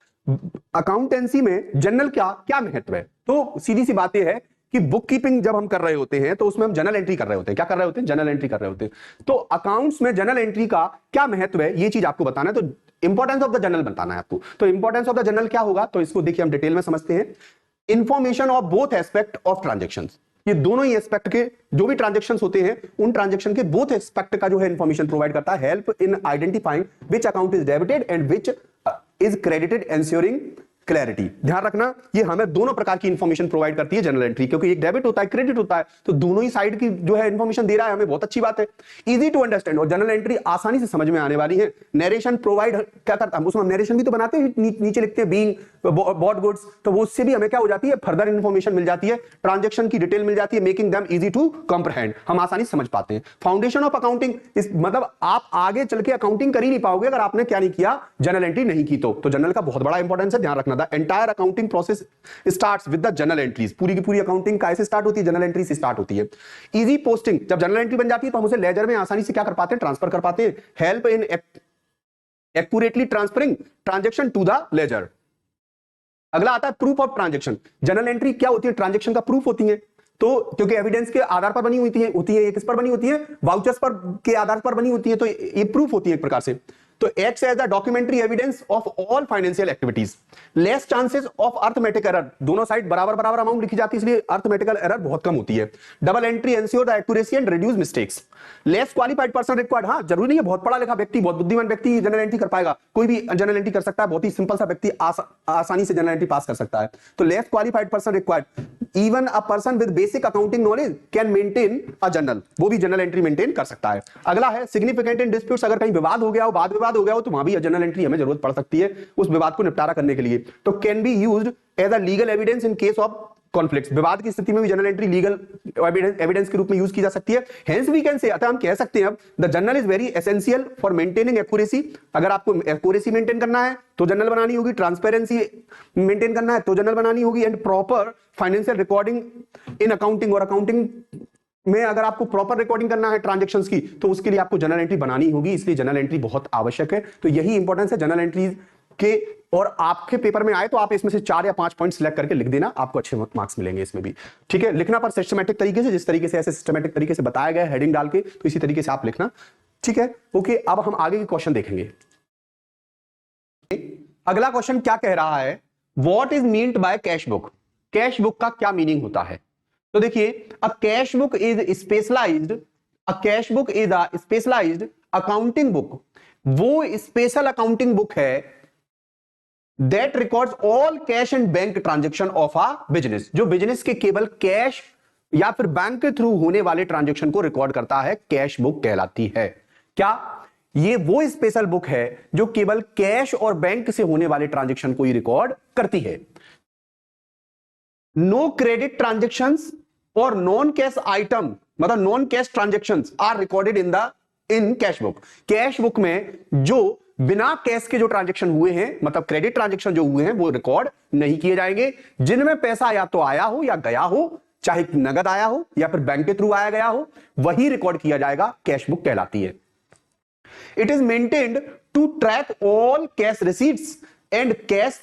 accountancy में जनरल क्या क्या महत्व है। तो सीधी सी बात यह है कि बुक कीपिंग जब हम कर रहे होते हैं तो उसमें हम जनरल एंट्री कर रहे होते हैं। क्या कर रहे होते हैं? जनरल एंट्री कर रहे होते हैं। तो अकाउंट्स में जनरल एंट्री का क्या महत्व है, ये चीज आपको बताना है। तो इंपॉर्टेंस ऑफ द जनरल बताना है आपको। तो इंपॉर्टेंस ऑफ द जनरल क्या होगा, तो इसको देखिए हम डिटेल में समझते हैं। Information of both aspect of transactions, ये दोनों ही एस्पेक्ट के जो भी ट्रांजेक्शंस होते हैं उन ट्रांजेक्शन के बोथ एस्पेक्ट का जो है इंफॉर्मेशन प्रोवाइड करता है। Help in identifying which account is debited and which is credited, ensuring clarity. ध्यान रखना, ये हमें दोनों प्रकार की इंफॉर्मेशन प्रोवाइड करती है जनरल एंट्री, क्योंकि एक डेबिट होता है क्रेडिट होता है, तो दोनों ही साइड की जो है इंफॉर्मेशन दे रहा है हमें, बहुत अच्छी बात है। इजी टू अंडरस्टैंड, और जनरल एंट्री आसानी से समझ में आने वाली है। नरेशन प्रोवाइड क्या करता है, उसमें हम नरेशन भी तो बनाते हैं, नीचे लिखते हैं बीइंग बॉट गुड्स, तो वो उससे भी हमें क्या हो जाती है? फर्दर इंफॉर्मेशन मिल जाती है, ट्रांजेक्शन की डिटेल मिल जाती है, making them easy to comprehend, हम आसानी से समझ पाते हैं। फाउंडेशन ऑफ अकाउंटिंग, मतलब आप आगे चल के अकाउंटिंग कर ही नहीं पाओगे अगर आपने क्या नहीं किया? जनरल एंट्री नहीं की। तो जनरल का बहुत बड़ा इंपॉर्टेंस है, ध्यान रखना। The entire accounting process starts with the general entries, पूरी की पूरी अकाउंटिंग कैसे स्टार्ट होती है? जनरल एंट्री से स्टार्ट होती है। इजी पोस्टिंग, जब जनरल एंट्री बन जाती है तो हम उसे लेजर में आसानी से क्या कर पाते हैं? ट्रांसफर कर पाते हैं। Help in accurately transferring transaction to the ledger. अगला आता है proof of transaction. Journal entry क्या होती है? ट्रांजैक्शन का प्रूफ होती है। तो क्योंकि एविडेंस के आधार पर बनी होती है, ये किस पर बनी होती है? वाउचर्स पर के आधार पर बनी होती है, तो ये प्रूफ होती है एक प्रकार से। तो acts as a documentary evidence of all financial activities. Less chances of arithmetic error, दोनों साइड बराबर बराबर अमाउंट लिखी जाती है, इसलिए अर्थमेटिकल एरर बहुत कम होती है। Double entry ensure the accuracy and reduce mistakes. Less qualified person required, हां जरूरी नहीं है बहुत पढ़ा लिखा व्यक्ति, बहुत बुद्धिमान व्यक्ति जनरल एंट्री कर पाएगा, कोई भी जनरल एंट्री कर सकता है, बहुत ही सिंपल सा व्यक्ति आसानी से जनरल एंट्री पास कर सकता है। तो less qualified person required, even a person with basic accounting knowledge can maintain a journal, वो भी जनरल एंट्री मेंटेन कर सकता है। अगला है सिग्निफिकेंट इन डिस्प्यूट्स, अगर कहीं विवाद हो गया हो, वाद विवाद हो गया हो, तो वहां भी जनरल एंट्री हमें जरूरत पड़ सकती है उस विवाद को निपटारा करने के लिए। तो can be used as a legal evidence in case of conflicts, विवाद की स्थिति में भी जनरल एंट्री लीगल एविडेंस के रूप में यूज की जा सकती है। हेंस वी कैन से, अतः हम कह सकते हैं अब the journal is very essential for maintaining accuracy. अगर आपको एक्यूरेसी मेंटेन करना है तो जनरल बनानी होगी, ट्रांसपेरेंसी मेंटेन करना है तो जनरल बनानी होगी, and proper financial recording in accounting, और अकाउंटिंग में अगर आपको प्रॉपर रिकॉर्डिंग करना है ट्रांजैक्शंस की तो उसके लिए आपको जनरल एंट्री बनानी होगी, इसलिए जनरल एंट्री बहुत आवश्यक है। तो यही इंपॉर्टेंस है जनरल एंट्री के। और आपके पेपर में आए तो आप इसमें से 4 या 5 पॉइंट सिलेक्ट करके लिख देना, आपको अच्छे मार्क्स मिलेंगे इसमें भी, ठीक है। लिखना पर सिस्टमैटिक तरीके से, जिस तरीके से ऐसे सिस्टमैटिक तरीके से बताया गया हेडिंग डाल के, तो इसी तरीके से आप लिखना, ठीक है। ओके, अब हम आगे के क्वेश्चन देखेंगे। अगला क्वेश्चन क्या कह रहा है? What is meant by cash book, cash book का क्या मीनिंग होता है? तो देखिए, a cash book is specialised, a cash book is a specialised accounting book, वो स्पेशल अकाउंटिंग बुक है that records all cash and bank transaction of a business, जो business के केवल कैश या फिर बैंक के थ्रू होने वाले ट्रांजेक्शन को रिकॉर्ड करता है, कैश बुक कहलाती है। क्या ये वो स्पेशल बुक है जो केवल कैश और बैंक से होने वाले ट्रांजेक्शन को ही रिकॉर्ड करती है। नो क्रेडिट ट्रांजेक्शंस और नॉन कैश आइटम, मतलब non cash transactions are recorded in cash book. Cash book में जो बिना कैश के जो ट्रांजेक्शन हुए हैं, मतलब क्रेडिट ट्रांजेक्शन जो हुए हैं, वो रिकॉर्ड नहीं किए जाएंगे। जिनमें पैसा या तो आया हो या गया हो, चाहे नगद आया हो या फिर बैंक के थ्रू आया गया हो, वही रिकॉर्ड किया जाएगा, कैश बुक कहलाती है। It is maintained to track all cash receipts and cash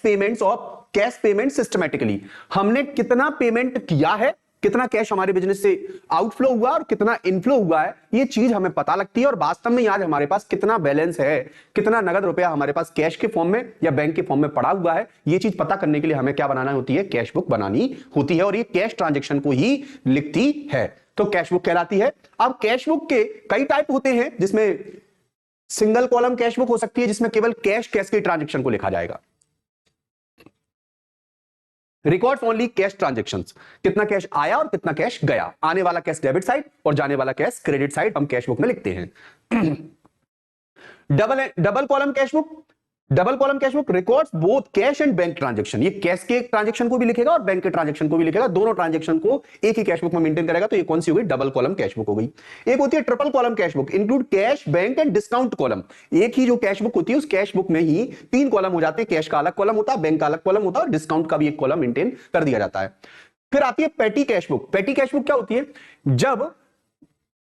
payment systematically. हमने कितना पेमेंट किया है, कितना कैश हमारे बिजनेस से आउटफ्लो हुआ और कितना इनफ्लो हुआ है, ये चीज हमें पता लगती है। और वास्तव में आज हमारे पास कितना बैलेंस है, कितना नगद रुपया हमारे पास कैश के फॉर्म में या बैंक के फॉर्म में पड़ा हुआ है, ये चीज पता करने के लिए हमें क्या बनाना होती है, कैश बुक बनानी होती है। और ये कैश ट्रांजेक्शन को ही लिखती है, तो कैश बुक कहलाती है। अब कैश बुक के कई टाइप होते हैं, जिसमें सिंगल कॉलम कैश बुक हो सकती है, जिसमें केवल कैश के ट्रांजेक्शन को लिखा जाएगा। रिकॉर्ड्स ओनली कैश ट्रांजेक्शंस, कितना कैश आया और कितना कैश गया, आने वाला कैश डेबिट साइड और जाने वाला कैश क्रेडिट साइड हम कैश बुक में लिखते हैं। Double column cash book records both cash and bank transaction, ये कैश के ट्रांजेक्शन को भी लिखेगा और बैंक के ट्रांजेक्शन को भी लिखेगा, दोनों ट्रांजेक्शन को एक ही कैश बुक में मेंटेन करेगा। तो ये कौन सी हो गई, डबल कॉलम कैश बुक हो गई। एक होती है triple column cash book, include cash, bank and discount column. एक ही जो कैश बुक होती है, उस कैश बुक में ही 3 कॉलम हो जाते हैं, कैश का अलग कॉलम होता है, बैंक का अलग कॉलम होता है और डिस्काउंट का भी एक कॉलम मेंटेन कर दिया जाता है। फिर आती है पेटी कैश बुक। पेटी कैश बुक क्या होती है, जब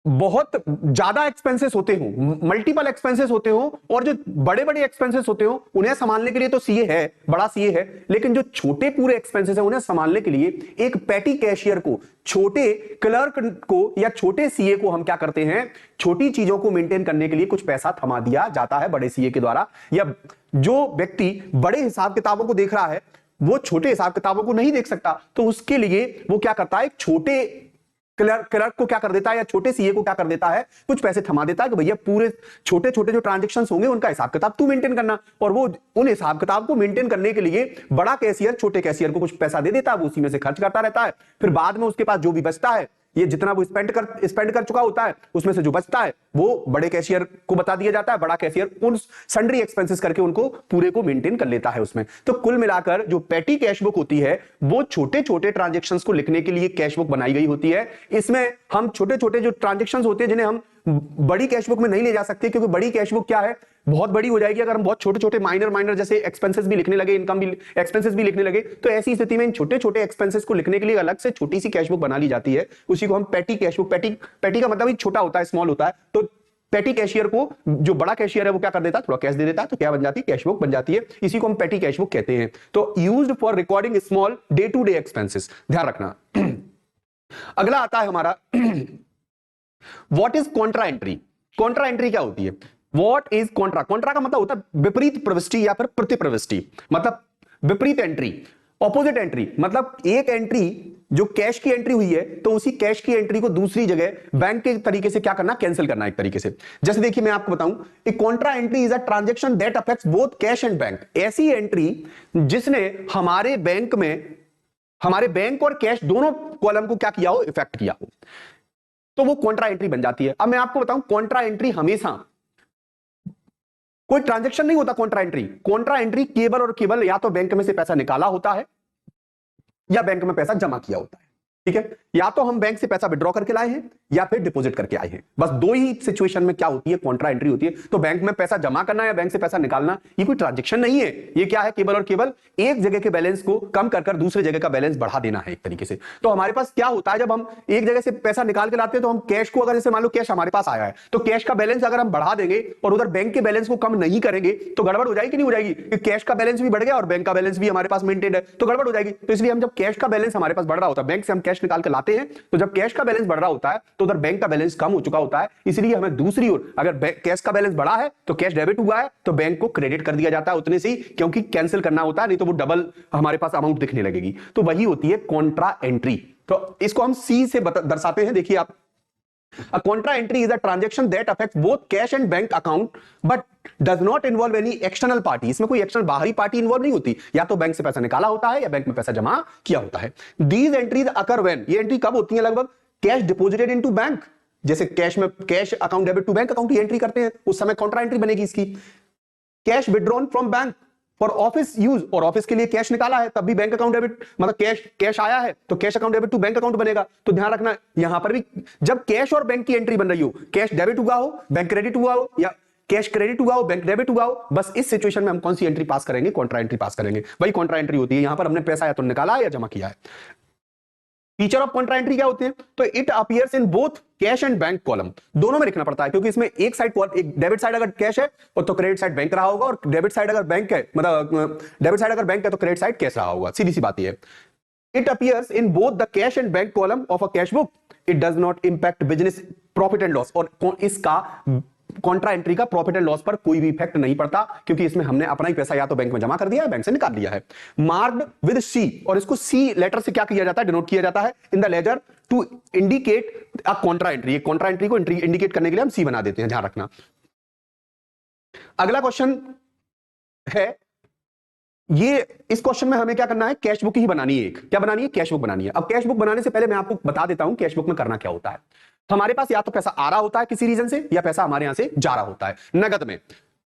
बहुत ज्यादा एक्सपेंसेस होते हो, मल्टीपल एक्सपेंसेस होते हो, और जो बड़े बड़े एक्सपेंसेस होते हो उन्हें संभालने के लिए तो सीए है, बड़ा सीए है, लेकिन जो छोटे पूरे एक्सपेंसेस है उन्हें संभालने के लिए एक पेटी कैशियर को, छोटे क्लर्क को या छोटे सीए को हम क्या करते हैं, छोटी चीजों को मेंटेन करने के लिए कुछ पैसा थमा दिया जाता है बड़े सीए के द्वारा। या जो व्यक्ति बड़े हिसाब किताबों को देख रहा है वो छोटे हिसाब किताबों को नहीं देख सकता, तो उसके लिए वो क्या करता है, एक छोटे क्लर्क को क्या कर देता है या छोटे सीए को क्या कर देता है, कुछ पैसे थमा देता है कि भैया पूरे छोटे छोटे जो ट्रांजेक्शंस होंगे उनका हिसाब किताब तू मेंटेन करना। और वो उन हिसाब किताब को मेंटेन करने के लिए बड़ा कैशियर छोटे कैशियर को कुछ पैसा दे देता है, वो उसी में से खर्च करता रहता है। फिर बाद में उसके पास जो भी बचता है, ये जितना वो स्पेंड कर चुका होता है, उसमें से जो बचता है वो बड़े कैशियर को बता दिया जाता है। बड़ा कैशियर उन सन्ड्री एक्सपेंसेस करके उनको पूरे को मेंटेन कर लेता है उसमें। तो कुल मिलाकर जो पेटी कैश बुक होती है वो छोटे छोटे ट्रांजेक्शंस को लिखने के लिए कैश बुक बनाई गई होती है। इसमें हम छोटे छोटे जो ट्रांजेक्शंस होते हैं जिन्हें हम बड़ी कैश बुक में नहीं ले जा सकते, क्योंकि बड़ी कैश बुक क्या है, बहुत बड़ी हो जाएगी अगर हम बहुत छोटे छोटे माइनर जैसे एक्सपेंसेस भी लिखने लगे, इनकम भी एक्सपेंसेस भी लिखने लगे। तो ऐसी स्थिति में इन छोटे छोटे एक्सपेंसेस को लिखने के लिए अलग से छोटी सी कैश बुक बना ली जाती है, उसी को हम पेटी कैश बुक, पेटी का मतलब ही छोटा होता है, स्मॉल होता है। तो पेटी कैशियर को जो बड़ा कैशियर है वो क्या कर देता है, थोड़ा कैश दे देता है, तो क्या बन जाती है, कैश बुक बन जाती है। इसी को हम पेटी कैश बुक कहते हैं। तो used for recording small day to day expenses, ध्यान रखना। अगला आता है हमारा what is contra entry. Contra entry क्या होती है, व्हाट इज कॉन्ट्रा। कॉन्ट्रा का मतलब होता है विपरीत प्रविष्टि या फिर प्रति प्रविष्टि, मतलब विपरीत एंट्री, ऑपोजिट एंट्री। मतलब एक एंट्री जो कैश की एंट्री हुई है तो उसी कैश की एंट्री को दूसरी जगह बैंक के तरीके से क्या करना, कैंसिल करना एक तरीके से। जैसे देखिए मैं आपको बताऊं, एक Contra entry is a transaction that affects both cash and bank. ऐसी एंट्री जिसने हमारे बैंक और कैश दोनों कॉलम को क्या किया हो, इफेक्ट किया हो, तो वो कॉन्ट्रा एंट्री बन जाती है। अब मैं आपको बताऊं, कॉन्ट्रा एंट्री हमेशा कोई ट्रांजैक्शन नहीं होता। कॉन्ट्रा एंट्री केवल और केवल या तो बैंक में से पैसा निकाला होता है या बैंक में पैसा जमा किया होता है, ठीक है। या तो हम बैंक से पैसा विड्रॉ करके लाए हैं या फिर डिपॉजिट करके आए हैं, बस दो ही सिचुएशन में क्या होती है, कॉन्ट्रा एंट्री होती है। तो बैंक में पैसा जमा करना या बैंक से पैसा निकालना ये कोई ट्रांजैक्शन नहीं है, ये क्या है, केवल और केवल एक जगह के बैलेंस को कम कर दूसरे जगह का बैलेंस बढ़ा देना है एक तरीके से। तो हमारे पास क्या होता है, जब हम एक जगह से पैसा निकाल के लाते हैं तो हम कैश को, अगर जैसे मान लो कैश हमारे पास आया है तो कैश का बैलेंस अगर हम बढ़ा देंगे और उधर बैंक के बैलेंस को कम नहीं करेंगे तो गड़बड़ हो जाएगी कि नहीं हो जाएगी, कि कैश का बैलेंस भी बढ़ गया और बैंक का बैलेंस भी हमारे पास मेंटेन है, तो गड़बड़ हो जाएगी। तो इसलिए हम जब कैश का बैलेंस हमारे पास बढ़ रहा होता है, बैंक से हम कैश निकाल के लाते हैं, तो जब कैश का बैलेंस बढ़ रहा होता है तो उधर बैंक का बैलेंस कम हो चुका होता है। इसलिए हमें दूसरी ओर, अगर कैश का बैलेंस बढ़ा है तो कैश डेबिट हुआ है तो बैंक को क्रेडिट कर दिया जाता है उतने से, क्योंकि कैंसिल करना होता है, नहीं तो वो डबल हमारे पास अमाउंट दिखने लगेगी। तो वही होती है कॉन्ट्रा एंट्री। तो इसको हम सी से दर्शाते हैं, देखिए आप A contra entry is a transaction that affects both cash and bank account but does not involve any external party. इसमें कोई एक्सटर्नल बाहरी पार्टी इन्वॉल्व नहीं होती, या तो बैंक से पैसा निकाला होता है या बैंक में पैसा जमा किया होता है. These entries occur when, ये एंट्री कब होती है? लगभग कैश डिपॉजिटेड इनटू बैंक, जैसे कैश में cash account debit to bank account की एंट्री करते हैं, उस समय कॉन्ट्रा एंट्री बनेगी इसकी. Cash withdrawn from bank for office use, और ऑफिस के लिए कैश निकाला है तब भी बैंक अकाउंट डेबिट, मतलब कैश आया है तो cash account debit to bank account बनेगा. तो ध्यान रखना यहां पर भी जब कैश और बैंक की एंट्री बन रही हो, कैश डेबिट हुआ हो बैंक क्रेडिट हुआ हो, या कैश क्रेडिट हुआ हो बैंक डेबिट हुआ हो, बस इस सिचुएशन में हम कौन सी एंट्री पास करेंगे? कॉन्ट्रा एंट्री पास करेंगे. वही कॉन्ट्रा एंट्री होती है. यहां पर हमने पैसा या तो निकाला है या जमा किया है. फीचर ऑफ कॉन्ट्रा एंट्री क्या होते हैं? तो it appears in both cash and bank column, दोनों में लिखना पड़ता है, क्योंकि इसमें एक साइड, एक डेबिट साइड अगर कैश है और तो क्रेडिट साइड बैंक रहा होगा, और डेबिट साइड अगर बैंक है, मतलब डेबिट साइड अगर बैंक है तो क्रेडिट साइड कैश रहा होगा. सीधी सी बात है. It appears in both the cash and bank column of a cash book. It does not impact business profit and loss, और इसका कॉन्ट्रा एंट्री का प्रॉफिट एंड लॉस पर कोई भी इफेक्ट नहीं पड़ता, क्योंकि इसमें हमने अपना ही पैसा या तो बैंक में जमा कर दिया है, बैंक से निकाल लिया है. मार्क्ड विद सी, और इसको सी लेटर से क्या किया जाता है? डिनोट किया जाता है in the ledger to indicate a contra entry. Contra entry को इंडिकेट करने के लिए हम सी बना देते हैं, ध्यान रखना. अगला क्वेश्चन है ये, इस क्वेश्चन में हमें क्या करना है? कैश बुक ही बनानी है. एक क्या बनानी है? कैश बुक बनानी है. अब कैश बुक बनाने से पहले मैं आपको बता देता हूं कैश बुक में करना क्या होता है. हमारे पास या तो पैसा आ रहा होता है किसी रीजन से, या पैसा हमारे यहां से जा रहा होता है. नगद में,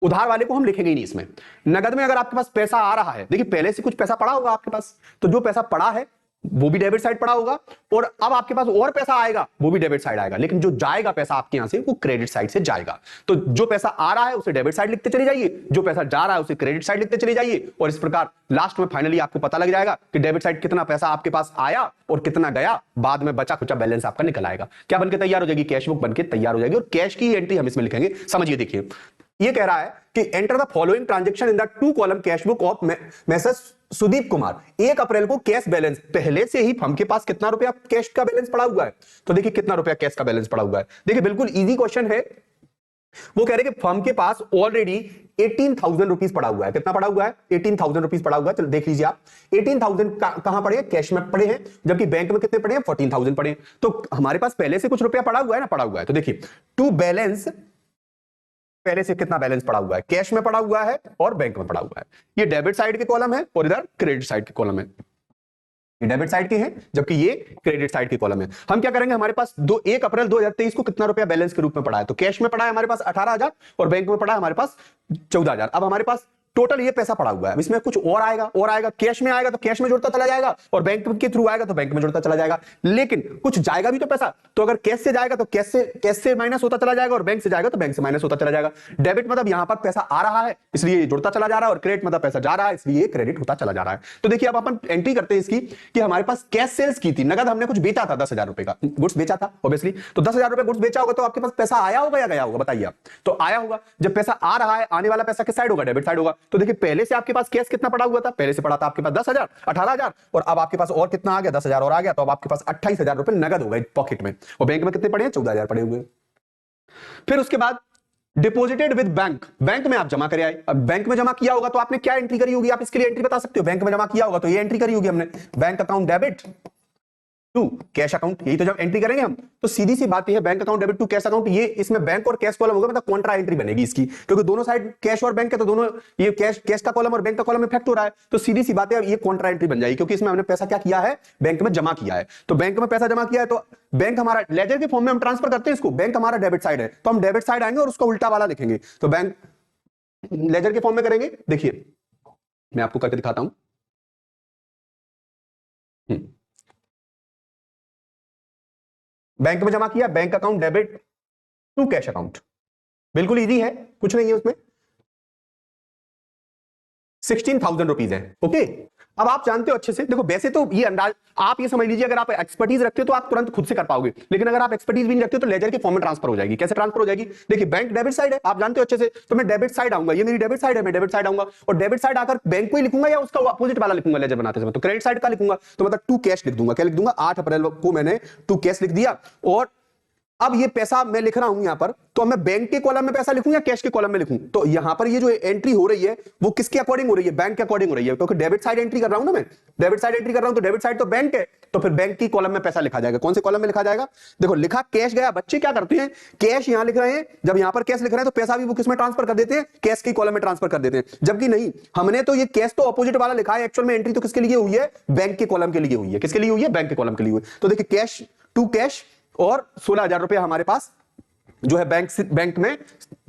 उधार वाले को हम लिखेंगे ही नहीं इसमें. नगद में अगर आपके पास पैसा आ रहा है, देखिए पहले से कुछ पैसा पड़ा होगा आपके पास, तो जो पैसा पड़ा है वो भी डेबिट साइड पड़ा होगा, और अब आपके पास और पैसा आएगा वो भी डेबिट साइड आएगा, लेकिन जो जाएगा पैसा आपके यहां से वो क्रेडिट साइड से जाएगा. तो जो पैसा आ रहा है उसे डेबिट साइड लिखते चले जाइए, जो पैसा जा रहा है उसे क्रेडिट साइड लिखते चले जाइए, और इस प्रकार लास्ट में फाइनली आपको पता लग जाएगा कि डेबिट साइड कितना पैसा आपके पास आया और कितना गया. बाद में बचा खुचा बैलेंस आपका निकल आएगा. क्या बनके तैयार हो जाएगी? कैश बुक बनके तैयार हो जाएगी, और कैश की एंट्री हम इसमें लिखेंगे. समझिए, देखिए ये कह रहा है कि enter the following transaction in the two column cash book of messrs Sudeep Kumar. 1 अप्रैल को कैश बैलेंस, पहले से ही हम के पास कितना रुपया कैश का बैलेंस पड़ा हुआ है? तो देखिए कितना रुपया कैश का बैलेंस पड़ा हुआ है. देखिए बिल्कुल इजी क्वेश्चन है. वो कह रहे कि फर्म के पास ऑलरेडी 18,000 रुपीज पड़ा हुआ है. कितना पड़ा हुआ है? 18,000 रुपीज पड़ा हुआ है. चलो देख लीजिए आप, 18,000 कहां पड़े हैं? कैश में पड़े हैं, जबकि बैंक में कितने पड़े हैं? 14,000 पड़े हैं. तो हमारे पास पहले से कुछ रुपया पड़ा हुआ है ना, पड़ा हुआ है. तो देखिए टू बैलेंस, पहले से कितना बैलेंस पड़ा हुआ है? कैश में पड़ा हुआ है और बैंक में पड़ा हुआ है. ये डेबिट साइड के कॉलम है और इधर क्रेडिट साइड के कॉलम है. ये डेबिट साइड के हैं जबकि ये क्रेडिट साइड के कॉलम है. हम क्या करेंगे? हमारे पास 1 अप्रैल 2023 को कितना रुपया बैलेंस के रूप में पड़ा है? तो कैश में पड़ा है हमारे पास 18,000 और बैंक में पड़ा है हमारे पास 14,000. अब हमारे पास टोटल ये पैसा पड़ा हुआ है. इसमें कुछ और आएगा, कैश में आएगा तो कैश में जुड़ता चला जाएगा, और बैंक के थ्रू आएगा तो बैंक में जुड़ता चला जाएगा. लेकिन कुछ जाएगा भी तो पैसा, तो अगर कैश से जाएगा तो कैश से माइनस होता चला जाएगा, और बैंक से जाएगा तो बैंक से माइनस होता चला जाएगा. डेबिट मतलब यहां पर पैसा आ रहा है इसलिए जुड़ता चला जा रहा है, और क्रेडिट मतलब पैसा जा रहा है इसलिए क्रेडिट होता चला जा रहा है. तो देखिए अब अपन एंट्री करते हैं इसकी कि हमारे पास कैश सेल्स की थी, नगद हमने कुछ बेचा था, 10,000 रुपए का गुड्स बेचा था ऑब्वियसली. तो 10,000 रुपए गुड्स बेचा होगा तो आपके पास पैसा आया होगा या गया होगा? बताइए आप. तो आया होगा. जब पैसा आ रहा है, आने वाला पैसा किस साइड होगा? डेबिट साइड होगा. तो देखिए पहले से आपके पास कैश कितना पड़ा हुआ था? पहले से पड़ा था आपके पास 10,000, 18,000, और अब आपके पास और कितना आ गया? 10,000 और आ गया, तो अब आपके पास 28,000 रुपए नगद हो गए पॉकेट में. और बैंक में कितने पड़े हैं? 14,000 पड़े हुए. फिर उसके बाद डिपॉजिटेड विद बैंक, बैंक में आप जमा करे आए. अब बैंक में जमा किया होगा तो आपने क्या एंट्री करी होगी? आप इसके लिए एंट्री बता सकते हो. बैंक में जमा किया होगा तो ये एंट्री करी होगी हमने, bank account debit to cash account. यही तो जब एंट्री करेंगे हम, तो सीधी सी बात है bank account debit to cash account. ये इसमें बैंक और कैश कॉलम होगा, मतलब कॉन्ट्रा एंट्री बनेगी इसकी, क्योंकि दोनों साइड कैश और बैंक है, तो दोनों ये कैश का कॉलम और बैंक का कॉलम इफेक्ट हो रहा है. तो सीधी सी बात है ये कॉन्ट्रा एंट्री बन जाएगी, क्योंकि इसमें हमने पैसा क्या किया है? बैंक में जमा किया है. तो बैंक में पैसा जमा किया है तो बैंक हमारा लेजर के फॉर्म में हम ट्रांसफर करते हैं इसको. बैंक हमारा डेबिट साइड है तो हम डेबिट साइड आएंगे और उसका उल्टा वाला लिखेंगे. तो बैंक लेजर के फॉर्म में करेंगे. देखिए मैं आपको करके दिखाता हूं. बैंक में जमा किया, bank account debit to cash account. बिल्कुल इजी है, कुछ नहीं है उसमें. 16,000 रुपीज है. ओके. अब आप जानते हो अच्छे से, देखो वैसे तो ये अंदाज आप ये समझ लीजिए, अगर आप एक्सपर्टीज रखते हो तो आप तुरंत खुद से कर पाओगे, लेकिन अगर आप एक्सपर्टीज भी नहीं रखते हो तो लेजर के फॉर्म में ट्रांसफर हो जाएगी. कैसे ट्रांसफर हो जाएगी? देखिए बैंक डेबिट साइड है, आप जानते हो अच्छे से, तो मैं डेबिट साइड आऊंगा, ये मेरी डेबिट साइड है, मैं डेबिट साइड आऊंगा, और डेबिट साइड आकर बैंक को ही लिखूंगा या उसका अपोजिट वाला लिखूंगा लेजर बनाते समय? तो क्रेडिट साइड का लिखूंगा, तो मतलब टू कैश लिख दूंगा. क्या लिख दूंगा? 8 अप्रैल को मैंने टू कैश लिख दिया, और अब ये पैसा मैं लिख रहा हूं यहां पर, तो मैं बैंक के कॉलम में पैसा लिखूं या कैश के कॉलम में लिखूं? तो यहां पर ये जो एंट्री हो रही है वो किसके अकॉर्डिंग हो रही है? बैंक के अकॉर्डिंग हो रही है, क्योंकि डेबिट साइड एंट्री कर रहा हूं ना मैं, डेबिट साइड एंट्री कर रहा हूं, तो डेबिट साइड तो बैंक है, तो फिर बैंक की कॉलम में पैसा लिखा जाएगा। कौन से कॉलम में लिखा जाएगा? देखो लिखा कैश गया, बच्चे क्या करते हैं, कैश यहां लिख रहे हैं, जब यहां पर कैश लिख रहे हैं तो पैसा भी वो किसमें ट्रांसफर कर देते हैं? कैश की कॉलम में ट्रांसफर कर देते हैं। जबकि नहीं, हमने तो ये कैश तो अपोजिट वाला लिखा है, एक्चुअल में एंट्री तो किसके लिए हुई है? बैंक के कॉलम के लिए हुई है। किसके लिए हुई है? बैंक के कॉलम के लिए हुई है। तो देखिए कैश टू कैश, और 16,000 रुपया हमारे पास जो है बैंक में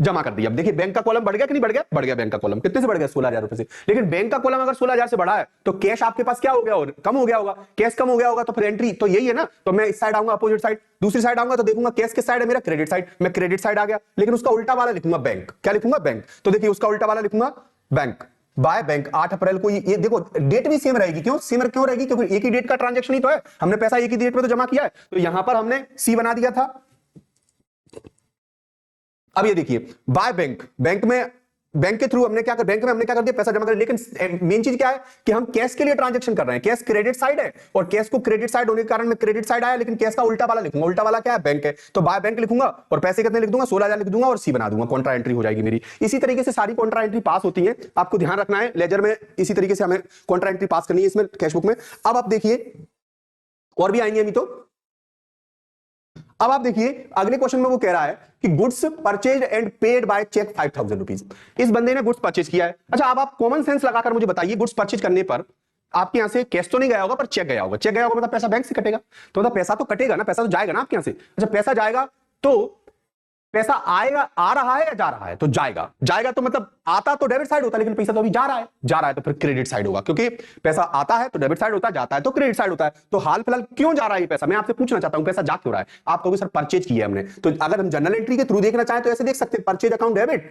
जमा कर दिया। अब देखिए बैंक का कॉलम बढ़ गया कि नहीं बढ़ गया? बढ़ गया बैंक का कॉलम। कितने से बढ़ गया? 16,000 रुपए से। लेकिन बैंक का कॉलम अगर 16,000 से बढ़ा है तो कैश आपके पास क्या हो गया? और कम हो गया होगा। कैश कम हो गया होगा तो फिर एंट्री तो यही है ना। तो मैं इस साइड आऊंगा, अपोजिट साइड, दूसरी साइड आऊंगा तो देखूंगा कैश किस साइड है? मेरा क्रेडिट साइड। मैं क्रेडिट साइड आ गया, लेकिन उसका उल्टा वाला लिखूंगा बैंक। क्या लिखूंगा? बैंक। तो देखिए उसका उल्टा वाला लिखूंगा बैंक। बाय बैंक 8 अप्रैल को, ये देखो डेट भी सेम रहेगी। क्यों सेम क्यों रहेगी? क्योंकि एक ही डेट का ट्रांजैक्शन ही तो है, हमने पैसा एक ही डेट पे तो जमा किया है। तो यहां पर हमने सी बना दिया था। अब ये देखिए बाय बैंक, बैंक में बैंक के थ्रू हमने क्या कर, बैंक में हमने क्या कर दिया? पैसा जमा कर। लेकिन मेन चीज क्या है कि हम कैश के लिए ट्रांजैक्शन कर रहे हैं। कैश क्रेडिट साइड है और कैश को क्रेडिट साइड होने के कारण मैं क्रेडिट साइड आया, लेकिन कैश का उल्टा वाला लिखूंगा। उल्टा वाला क्या है? बैंक है। तो बाय बैंक लिखूंगा और पैसे कितने लिख दूंगा? 16,000 लिख दूंगा और सी बना दूंगा। कॉन्ट्रा एंट्री हो जाएगी मेरी। इसी तरीके से सारी कॉन्ट्रा एंट्री पास होती है, आपको ध्यान रखना है। लेजर में इसी तरीके से हमें कॉन्ट्रा एंट्री पास करनी है इसमें, कैशबुक में। अब आप देखिए और भी आएंगे अभी तो। अब आप देखिए अगले क्वेश्चन में वो कह रहा है कि goods purchase and paid by cheque 5,000 rupees. इस बंदे ने गुड्स परचेज किया है। अच्छा अब आप कॉमन सेंस लगाकर मुझे बताइए, गुड्स परचेज करने पर आपके यहां से कैश तो नहीं गया होगा पर चेक गया होगा। चेक गया होगा मतलब पैसा बैंक से कटेगा, तो मतलब पैसा तो कटेगा ना, पैसा तो जाएगा ना आपके यहां से। अच्छा पैसा जाएगा तो पैसा आएगा, आ रहा है या जा रहा है? तो जाएगा। जाएगा तो मतलब आता तो डेबिट साइड होता है, लेकिन पैसा तो अभी जा रहा है। जा रहा है तो फिर क्रेडिट साइड होगा, क्योंकि पैसा आता है तो डेबिट साइड होता है, जाता है तो क्रेडिट साइड होता है। तो हाल फिलहाल क्यों जा रहा है ये पैसा? मैं आपसे पूछना चाहता हूं पैसा जा क्यों रहा है? आप कहोगे सर परचेज किया हमने। तो अगर हम जनरल एंट्री के थ्रू देखना चाहें तो ऐसे देख सकते हैं, परचेज अकाउंट डेबिट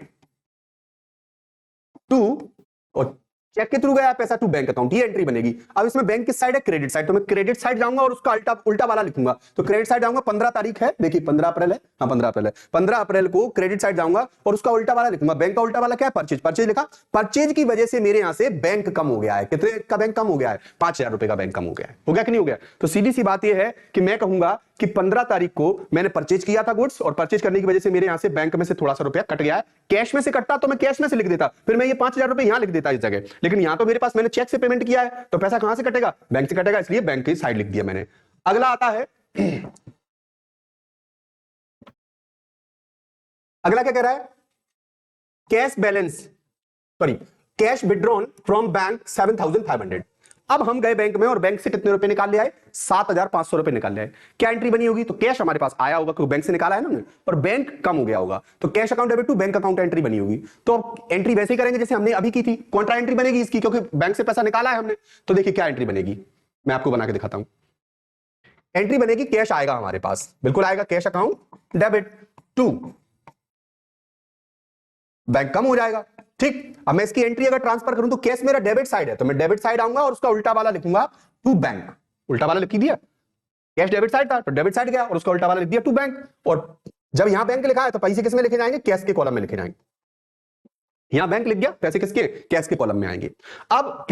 टू, और चेक के थ्रू गया पैसा टू बैंक अकाउंट, ये एंट्री बनेगी। अब इसमें बैंक किस साइड है? Credit side. तो मैं क्रेडिट साइड जाऊंगा और उसका उल्टा वाला लिखूंगा। तो क्रेडिट साइड जाऊंगा, 15 तारीख है, देखिए 15 अप्रैल है, हाँ 15 अप्रैल है। 15 अप्रैल को क्रेडिट साइड जाऊंगा और उसका उल्टा वाला लिखूंगा। बैंक का उल्टा वाला क्या है? परचेज। परचेज लिखा। परचेज की वजह से मेरे यहां से बैंक कम हो गया है। कितने का बैंक कम हो गया है? 5,000 रुपए का बैंक कम हो गया है। हो गया कि नहीं हो गया? तो सीधी सी बात यह है कि मैं कहूंगा कि 15 तारीख को मैंने परचेज किया था गुड्स, और परचेज करने की वजह से मेरे यहां से बैंक में से थोड़ा सा रुपया कट गया है। कैश में से कटता तो मैं कैश में से लिख देता, फिर मैं ये 5,000 रुपए यहां लिख देता इस जगह। लेकिन यहां तो मेरे पास मैंने चेक से पेमेंट किया है, तो पैसा कहां से कटेगा? बैंक से कटेगा, इसलिए बैंक की साइड लिख दिया मैंने। अगला आता है, अगला क्या कह रहा है? Cash balance, sorry cash withdrawn from bank 7,500। अब हम गए बैंक में और बैंक से कितने रुपए निकाल ले आए? 7,500 रुपए निकाल ले आए। क्या एंट्री बनी होगी? तो कैश हमारे पास आया होगा क्योंकि बैंक से निकाला है ना हमने, और बैंक कम हो गया होगा, तो cash account debit to bank account entry बनी होगी। तो एंट्री वैसे ही करेंगे जैसे हमने अभी की थी, कॉन्ट्रा एंट्री बनेगी इसकी, क्योंकि बैंक से पैसा निकाला है हमने। तो देखिए क्या एंट्री बनेगी, मैं आपको बना के दिखाता हूं। एंट्री बनेगी, कैश आएगा हमारे पास, बिल्कुल आएगा, cash account debit to bank कम हो जाएगा। ठीक, अब मैं इसकी एंट्री अगर ट्रांसफर करूं तो कैश मेरा डेबिट साइड है, तो मैं डेबिट साइड आऊंगा और उसका उल्टा वाला लिखूंगा टू बैंक। उल्टा वाला लिख दिया, कैश डेबिट साइड था तो डेबिट साइड गया और उसका उल्टा वाला लिख दिया टू बैंक। और जब यहां बैंक लिखा है तो पैसे किस में लिखे जाएंगे? कैश के कॉलम में लिखे जाएंगे। यहां बैंक लिख गया, पैसे किसके? कैश के कॉलम में आएंगे। अब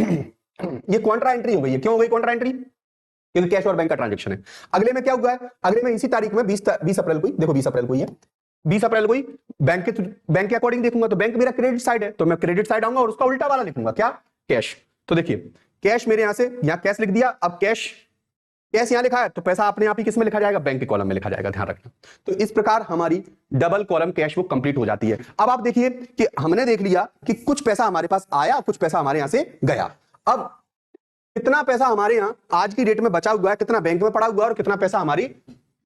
ये कॉन्ट्रा एंट्री हो गई है। क्यों हो गई कॉन्ट्रा एंट्री? क्योंकि कैश और बैंक का ट्रांजेक्शन है। अगले में क्या हुआ है? अगले में इसी तारीख में 20 अप्रैल को, देखो 20 अप्रैल को ही है, 20 अप्रैल को ही बैंक के अकॉर्डिंग देखूंगा तो बैंक मेरा क्रेडिट साइड है, तो मैं क्रेडिट साइड आऊंगा और उसका उल्टा वाला लिखूंगा, क्या? कैश। तो देखिए कैश मेरे यहां से, यहां कैश लिख दिया, अब कैश यहां लिखा है तो पैसा अपने आप ही किस में लिखा जाएगा? बैंक के कॉलम में लिखा जाएगा, ध्यान रखना। तो इस प्रकार हमारी double column cash book complete हो जाती है। अब आप देखिए कि हमने देख लिया कि कुछ पैसा हमारे पास आया, कुछ पैसा हमारे यहां से गया। अब कितना पैसा हमारे यहां आज की डेट में बचा हुआ है, कितना बैंक में पड़ा हुआ है और कितना पैसा हमारी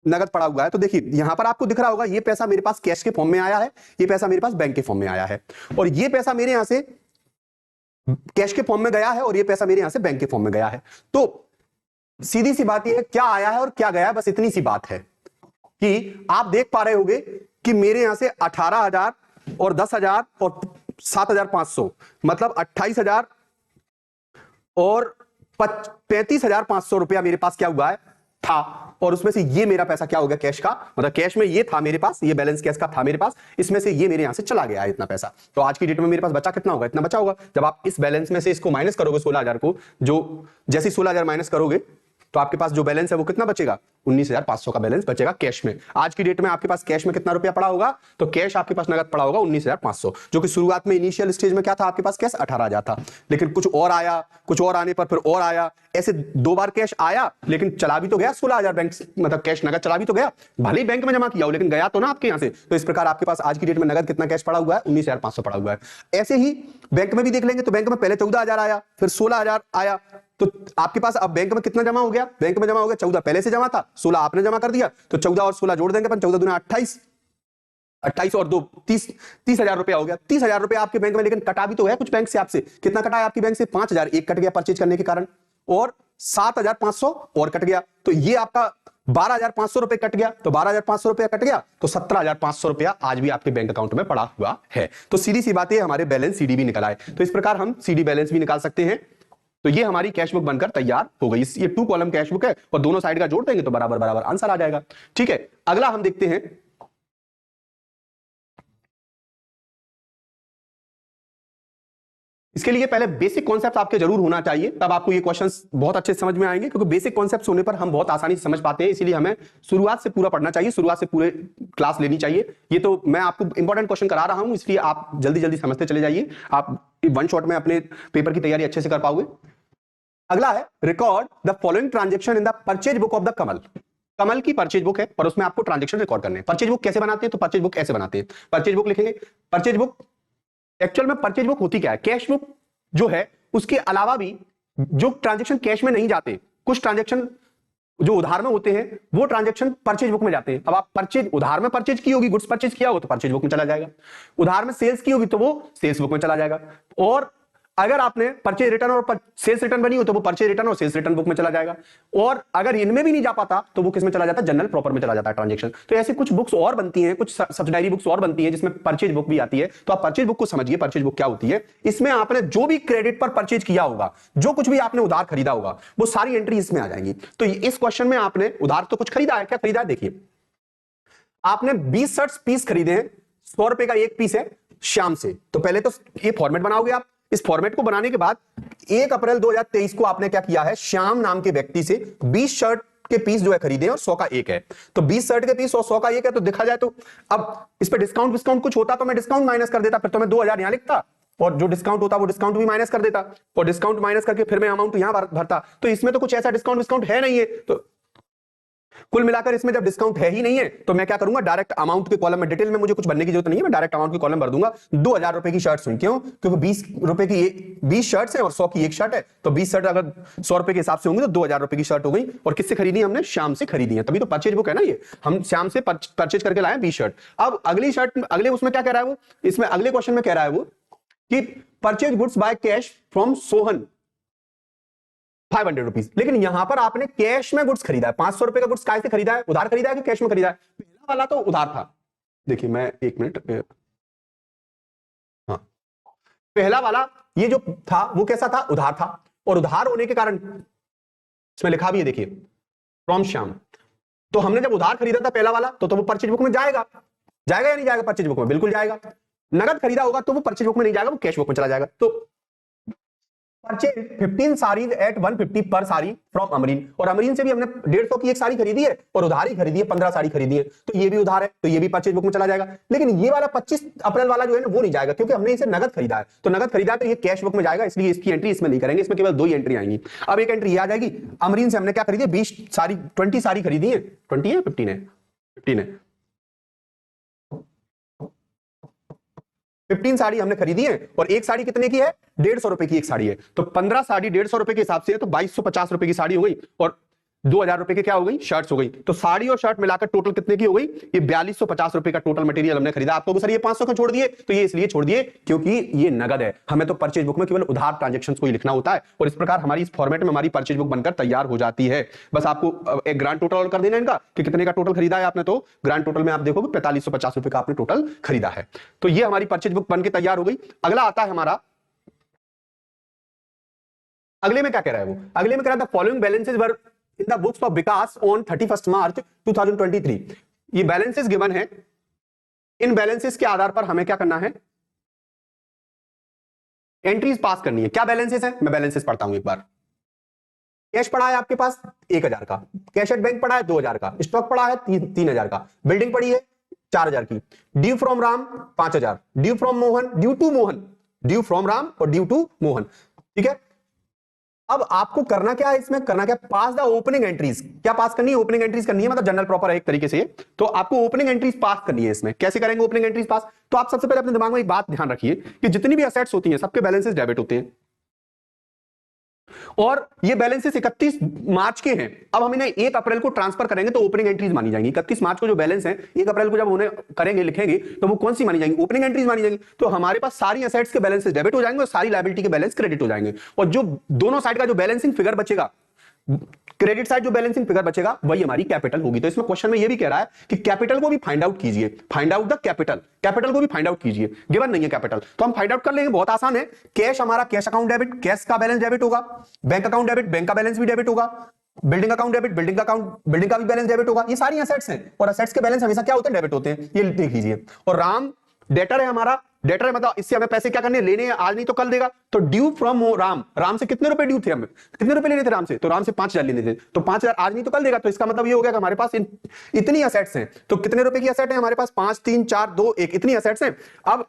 नगद पड़ा हुआ है। तो देखिए यहां पर आपको दिख रहा होगा, ये पैसा मेरे पास कैश के फॉर्म में आया है, ये पैसा मेरे पास बैंक के फॉर्म में आया है, और ये पैसा मेरे यहां से कैश के फॉर्म में गया है और ये पैसा मेरे यहां से बैंक के फॉर्म में गया है। तो सीधी सी बात ये है, क्या आया है और क्या गया है, बस इतनी सी बात है कि आप देख पा रहे होंगे कि मेरे यहां से 18,000 और 10,000 और 7,500, मतलब 28,000 और 35,500 रुपया मेरे पास क्या हुआ है था, और उसमें से ये मेरा पैसा क्या हो गया? कैश का, मतलब कैश में ये था मेरे पास, ये बैलेंस कैश का था मेरे पास, इसमें से ये मेरे यहां से चला गया है इतना पैसा। तो आज की डेट में मेरे पास बचा कितना होगा? इतना बचा होगा। जब आप इस बैलेंस में से इसको माइनस करोगे 16,000 को, जो जैसे 16,000 माइनस करोगे तो आपके पास जो बैलेंस है वो कितना बचेगा, 19,500 का बैलेंस बचेगा कैश में। आज की डेट में आपके पास कैश में कितना रुपया पड़ा होगा, तो कैश आपके पास नगद पड़ा होगा 19,500, जो कि शुरुआत में इनिशियल स्टेज में क्या था, आपके पास कैश 18,000 था, लेकिन कुछ और आया, कुछ और आने पर फिर और आया, ऐसे 2 बार कैश आया, लेकिन चला भी तो गया 16,000 बैंक से, मतलब कैश नगद चला भी तो गया, भले ही बैंक में जमा किया हो लेकिन गया तो ना आपके यहां से। तो इस प्रकार आपके पास आज की डेट में नगद कितना कैश पड़ा हुआ है, 19,500 पड़ा हुआ है। ऐसे ही बैंक में भी देख लेंगे, तो बैंक में पहले 14,000 आया, फिर 16,000 आया, तो आपके पास अब बैंक में कितना जमा हो गया, बैंक में जमा हो गया 14, पहले से जमा था, 16 आपने जमा कर दिया, तो 14 और 16 जोड़ देंगे अपन, 14 दूना 28, 28 और 2 30,000 रुपया हो गया। 30,000 रुपया आपके बैंक में, लेकिन कटा भी तो है कुछ बैंक से आपसे, कितना कटा है आपकी बैंक से, 5,000 एक कट गया परचेज करने के कारण, और 7,500 और कट गया, तो ये आपका 12,500 रुपए कट गया, तो 12,500 रुपया कट गया, तो 17,500 रुपया आज भी आपके बैंक अकाउंट में पड़ा हुआ है। तो सीधी सी बात है, हमारे बैलेंस सीडी भी निकल आए, तो इस प्रकार हम सीडी बैलेंस भी निकाल सकते हैं। तो ये हमारी कैश बुक बनकर तैयार हो गई। ये 2 कॉलम कैश बुक है और दोनों साइड का जोड़ देंगे तो बराबर बराबर आंसर आ जाएगा। ठीक है, अगला हम देखते हैं, इसके लिए पहले बेसिक कॉन्सेप्ट आपके जरूर होना चाहिए, तब आपको ये क्वेश्चंस बहुत अच्छे समझ में आएंगे, क्योंकि बेसिक कॉन्सेप्ट होने पर हम बहुत आसानी से समझ पाते हैं, इसीलिए हमें शुरुआत से पूरा पढ़ना चाहिए, शुरुआत से पूरे क्लास लेनी चाहिए। ये तो मैं आपको इंपॉर्टेंट क्वेश्चन करा रहा हूं, इसलिए आप जल्दी जल्दी समझते चले जाइए, आप 1 शॉट में अपने पेपर की तैयारी अच्छे से कर पाओगे। अगला है, record the following transaction in the purchase book of the Kamal. Kamal की परचेज बुक है और उसमें आपको ट्रांजेक्शन रिकॉर्ड करने हैं। परचेज बुक कैसे बनाते हैं, तो परचेज बुक ऐसे बनाते हैं, परचेज बुक लिखेंगे। परचेज बुक एक्चुअल में परचेज बुक होती क्या है, कैश बुक जो है उसके अलावा भी जो ट्रांजेक्शन कैश में नहीं जाते, कुछ ट्रांजेक्शन जो उधार में होते हैं वो ट्रांजेक्शन परचेज बुक में जाते हैं। अब आप परचेज, उधार में परचेज की होगी, गुड्स परचेज किया हो तो परचेज बुक में चला जाएगा, उधार में सेल्स की होगी तो वो सेल्स बुक में चला जाएगा, और अगर आपने परचेज रिटर्न और सेल्स रिटर्न बनी हो तो वो परचेज रिटर्न और सेल्स रिटर्न बुक में चला जाएगा, और अगर इनमें भी नहीं जा पाता तो वो किस में चला जाता है, जनरल प्रॉपर में चला जाता है ट्रांजेक्शन। तो ऐसी कुछ बुक्स और बनती हैं, कुछ सब्सिडायरी बुक्स और बनती हैं जिसमें परचेज बुक भी आती है। तो आप परचेज बुक को समझिए, परचेज बुक क्या होती है, इसमें आपने जो भी क्रेडिट पर परचेज किया होगा, जो कुछ भी आपने उधार खरीदा होगा, वो सारी एंट्री इसमें आ जाएंगी। तो इस क्वेश्चन में आपने उधार तो कुछ खरीदा है, क्या खरीदा है, देखिए आपने 20 शर्ट्स पीस खरीदे हैं, 100 रुपए का एक पीस है श्याम से। तो पहले तो ये फॉर्मेट बनाओगे आप, इस फॉर्मेट को बनाने के बाद 1 अप्रैल 2023 को आपने क्या किया है, श्याम नाम के व्यक्ति से 20 शर्ट के पीस जो है खरीदे और 100 का एक है, तो 20 शर्ट के पीस और 100 का एक है, तो देखा जाए तो अब इस पे डिस्काउंट कुछ होता तो मैं डिस्काउंट माइनस कर देता, फिर तो मैं 2,000 यहां लिखता और जो डिस्काउंट होता वो डिस्काउंट भी माइनस कर देता, और डिस्काउंट माइनस करके फिर मैं अमाउंट यहां भरता। तो इसमें तो कुछ ऐसा डिस्काउंट है नहीं है, तो कुल मिलाकर इसमें जब डिस्काउंट है ही नहीं है तो मैं क्या करूंगा, डायरेक्ट अमाउंट के कॉलम में, डिटेल में मुझे कुछ भरने की जरूरत नहीं है, मैं डायरेक्ट अमाउंट के कॉलम भर दूंगा। 2,000 रुपए की शर्ट्स हुई, क्यों, क्योंकि 20 रुपए की 20 शर्ट्स है और 100 की एक शर्ट है, तो 20 शर्ट अगर 100 रुपए के हिसाब से होंगे तो 2,000 रुपए की शर्ट हो गई, और किससे खरीदी हमने, श्याम से खरीदी है, तभी तो परचेज बुक है ना ये, हम श्याम से परचेज करके लाए 20 शर्ट। अब अगली शर्ट, अगले उसमें क्या कह रहा है वो, इसमें अगले क्वेश्चन में कह रहा है वो कि purchase goods by cash from Sohan 500 rupees, लेकिन यहां पर आपने कैश में गुड्स खरीदा है, 500 रुपए का गुड्स कैसे खरीदा है, उधार खरीदा है कि कैश में खरीदा है। पहला वाला तो उधार था, देखिए मैं 1 मिनट, हाँ पहला वाला ये जो था वो कैसा था, उधार था, और उधार होने के कारण इसमें लिखा भी है, देखिए फ्रॉम श्याम, तो हमने जब उधार खरीदा था पहला वाला तो वो परचेज बुक में जाएगा, जाएगा या नहीं जाएगा, परचेज बुक में बिल्कुल जाएगा। नगद खरीदा होगा तो वो परचेज बुक में नहीं जाएगा, वो कैश बुक में चला जाएगा। तो परचेज 15 साड़ीज एट 150 पर साड़ी फ्रॉम अमरीन, और अमरीन से भी हमने 150 की एक साड़ी खरीदी है और उधारी खरीदी है, 15 साड़ी खरीदी है, तो ये भी उधार है, तो ये भी परचेज बुक में चला जाएगा। लेकिन ये वाला 25 अप्रैल वाला जो है ना वो नहीं जाएगा, क्योंकि हमने इसे नगद खरीदा है, तो नगद खरीदा तो ये कैश बुक में जाएगा, इसलिए इसकी एंट्री इसमें नहीं करेंगे, इसमें केवल 2 ही एंट्री आएंगी। अब एक एंट्री आ जाएगी, अमरीन से हमने क्या खरीदी, 20 साड़ी खरीदी है, 20 है 15 है 15 है 15 साड़ी हमने खरीदी है, और एक साड़ी कितने की है, 150 रुपए की एक साड़ी है, तो 15 साड़ी 150 रुपए के हिसाब से है, तो 2250 रुपए की साड़ी हो गई, और 2,000 रुपए की क्या हो गई, शर्ट्स हो गई। तो साड़ी और शर्ट मिलाकर टोटल कितने की हो गई, ये 4250 रुपए का टोटल मटेरियल हमने खरीदा। आपको सर ये 500 का छोड़ दिए, तो ये इसलिए छोड़ दिए क्योंकि ये नगद है, हमें तो परचेज बुक में केवल उधार ट्रांजेक्शन को ही लिखना होता है, और इस प्रकार हमारी इस फॉर्मेट में हमारी परचेज बुक बनकर तैयार हो जाती है। बस आपको एक ग्रांड टोटल और कर देना इनका कि कितने का टोटल खरीदा है आपने, तो ग्रांड टोटल में आप देखोगे 4550 रुपए का आपने टोटल खरीदा है। तो ये हमारी परचेज बुक बनकर तैयार हो गई। अगला आता है हमारा, अगले में क्या कह रहा है वो, अगले में कह रहा था following balances were in the books of Vikas on 31 मार्च 2023। ये बैलेंसेस गिवन है, इन बैलेंसेस के आधार पर हमें क्या करना है, एंट्रीज पास करनी है। क्या बैलेंसेस है, मैं बैलेंसेस पढ़ता हूं एक बार। कैश पड़ा है आपके पास 1000 का, कैश एट बैंक पड़ा है 2000 का, स्टॉक पड़ा है 3000 का, बिल्डिंग पड़ी है 4000 की, due from Ram 5000, due from Mohan, due to Mohan, due from Ram और ड्यू टू मोहन। ठीक है, अब आपको करना क्या है, इसमें करना क्या, पास द ओपनिंग एंट्रीज। क्या पास करनी है, ओपनिंग एंट्रीज करनी है, मतलब जनरल प्रॉपर है एक तरीके से। तो आपको ओपनिंग एंट्रीज पास करनी है। इसमें कैसे करेंगे ओपनिंग एंट्रीज पास, तो आप सबसे पहले अपने दिमाग में एक बात ध्यान रखिए कि जितनी भी एसेट्स होती हैं सबके बैलेंसेस डेबिट होते हैं, और ये बैलेंसेस 31 मार्च के हैं। अब हम इन्हें 1 अप्रैल को ट्रांसफर करेंगे तो ओपनिंग एंट्रीज मानी जाएंगी। 31 मार्च को जो बैलेंस है 1 अप्रैल को जब उन्हें करेंगे, लिखेंगे, तो वो कौन सी मानी जाएंगी, ओपनिंग एंट्रीज मानी जाएंगी। तो हमारे पास सारी एसेट्स के बैलेंसेस डेबिट हो जाएंगे और सारी लायबिलिटी के बैलेंस क्रेडिट हो जाएंगे, और जो दोनों साइड का जो बैलेंसिंग फिगर बचेगा, क्रेडिट साइड जो बैलेंसिंग फिगर बचेगा वही हमारी कैपिटल होगी। तो इसमें क्वेश्चन में ये भी कह रहा है कि कैपिटल को भी फाइंड आउट कीजिए, find out the capital, capital को भी फाइंड आउट कीजिए। गिवन नहीं है कैपिटल, तो हम फाइंड आउट कर लेंगे, बहुत आसान है। कैश हमारा कैश अकाउंट डेबिट, कैश का बैलेंस डेबिट होगा, बैंक अकाउंट डेबिट, बैंक का बैलेंस भी डेबिट होगा, बिल्डिंग अकाउंट डेबिट, बिल्डिंग का अकाउंट, बिल्डिंग का भी बैलेंस डेबिट होगा। ये सारी एसेट्स हैं और एसेट्स के बैलेंस हमेशा क्या होते हैं, डेबिट होते हैं, ये देख लीजिए। और राम डेटर है हमारा, डेटर है मतलब इससे हमें पैसे क्या करने, लेने हैं, आज नहीं तो कल देगा। तो ड्यू फ्रॉम राम, राम से कितने रुपए ड्यू थे, हमें कितने रुपए लेने थे राम से, तो राम से 5000 लेने थे, तो 5000 आज नहीं तो कल देगा। तो इसका मतलब ये हो गया कि हमारे पास इतनी एसेट्स हैं। तो कितने रुपए की एसेट है हमारे पास, 5 3 4 2 1, इतनी एसेट्स हैं। अब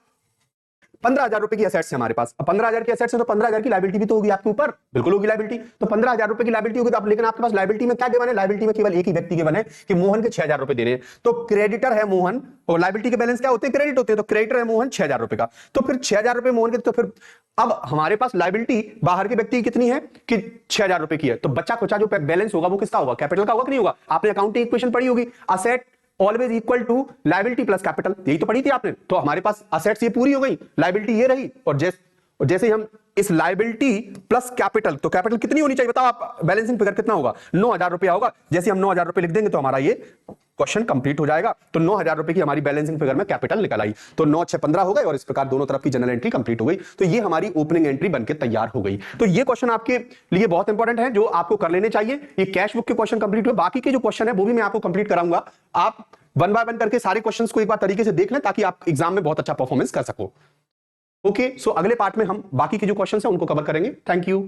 15000 रुपए की एसेट्स है हमारे पास। अब 15000 की एसेट्स है तो 15000 की लायबिलिटी भी तो होगी आपके ऊपर, बिल्कुल होगी लायबिलिटी। तो 15000 रुपए की लायबिलिटी होगी, तो आप, लेकिन आपके पास लायबिलिटी में क्या गिवन है, लायबिलिटी में केवल एक ही व्यक्ति गिवन है कि मोहन के 6000 रुपए दे रहे हैं। तो क्रेडिटर है मोहन, और लायबिलिटी के बैलेंस क्या होते हैं, क्रेडिट होते हैं। तो क्रेडिटर है मोहन 6000 रुपए का, तो फिर 6000 रुपए मोहन के, तो फिर अब हमारे पास लायबिलिटी बाहर के व्यक्ति की कितनी है कि 6000 रुपए की है। तो बच्चा कुचा जो बैलेंस होगा वो किसका होगा, कैपिटल का होगा कि नहीं होगा। आपने अकाउंटिंग इक्वेशन पढ़ी होगी, asset always equal to liability plus capital, यही तो पढ़ी थी आपने। तो हमारे पास असेट्स ये पूरी हो गई, लायबिलिटी ये रही, और जैसे हम इस लायबिलिटी प्लस कैपिटल, तो कैपिटल कितनी होनी चाहिए बताओ आप, बैलेंसिंग फिगर कितना होगा, 9000 रुपया होगा। जैसे हम 9000 रुपए लिख देंगे तो हमारा ये क्वेश्चन कंप्लीट हो जाएगा। तो 9000 रुपए की हमारी बैलेंसिंग फिगर में कैपिटल निकल आई, तो 9 6 15 हो गए, और इस प्रकार दोनों तरफ की जनरल एंट्री कंप्लीट हो गई। तो ये हमारी ओपनिंग एंट्री बनके तैयार हो गई। तो ये क्वेश्चन आपके लिए बहुत इंपॉर्टेंट है, जो आपको कर लेने चाहिए। ये कैश बुक के क्वेश्चन कंप्लीट हुए, बाकी के जो क्वेश्चन है वो भी मैं आपको कंप्लीट कराऊंगा। आप 1 बाय 1 करके सारे क्वेश्चंस को एक बार तरीके से देख लें, ताकि आप एग्जाम में बहुत अच्छा परफॉर्मेंस कर सको। ओके, सो अगले पार्ट में हम बाकी के जो क्वेश्चंस हैं उनको कवर करेंगे। Thank you.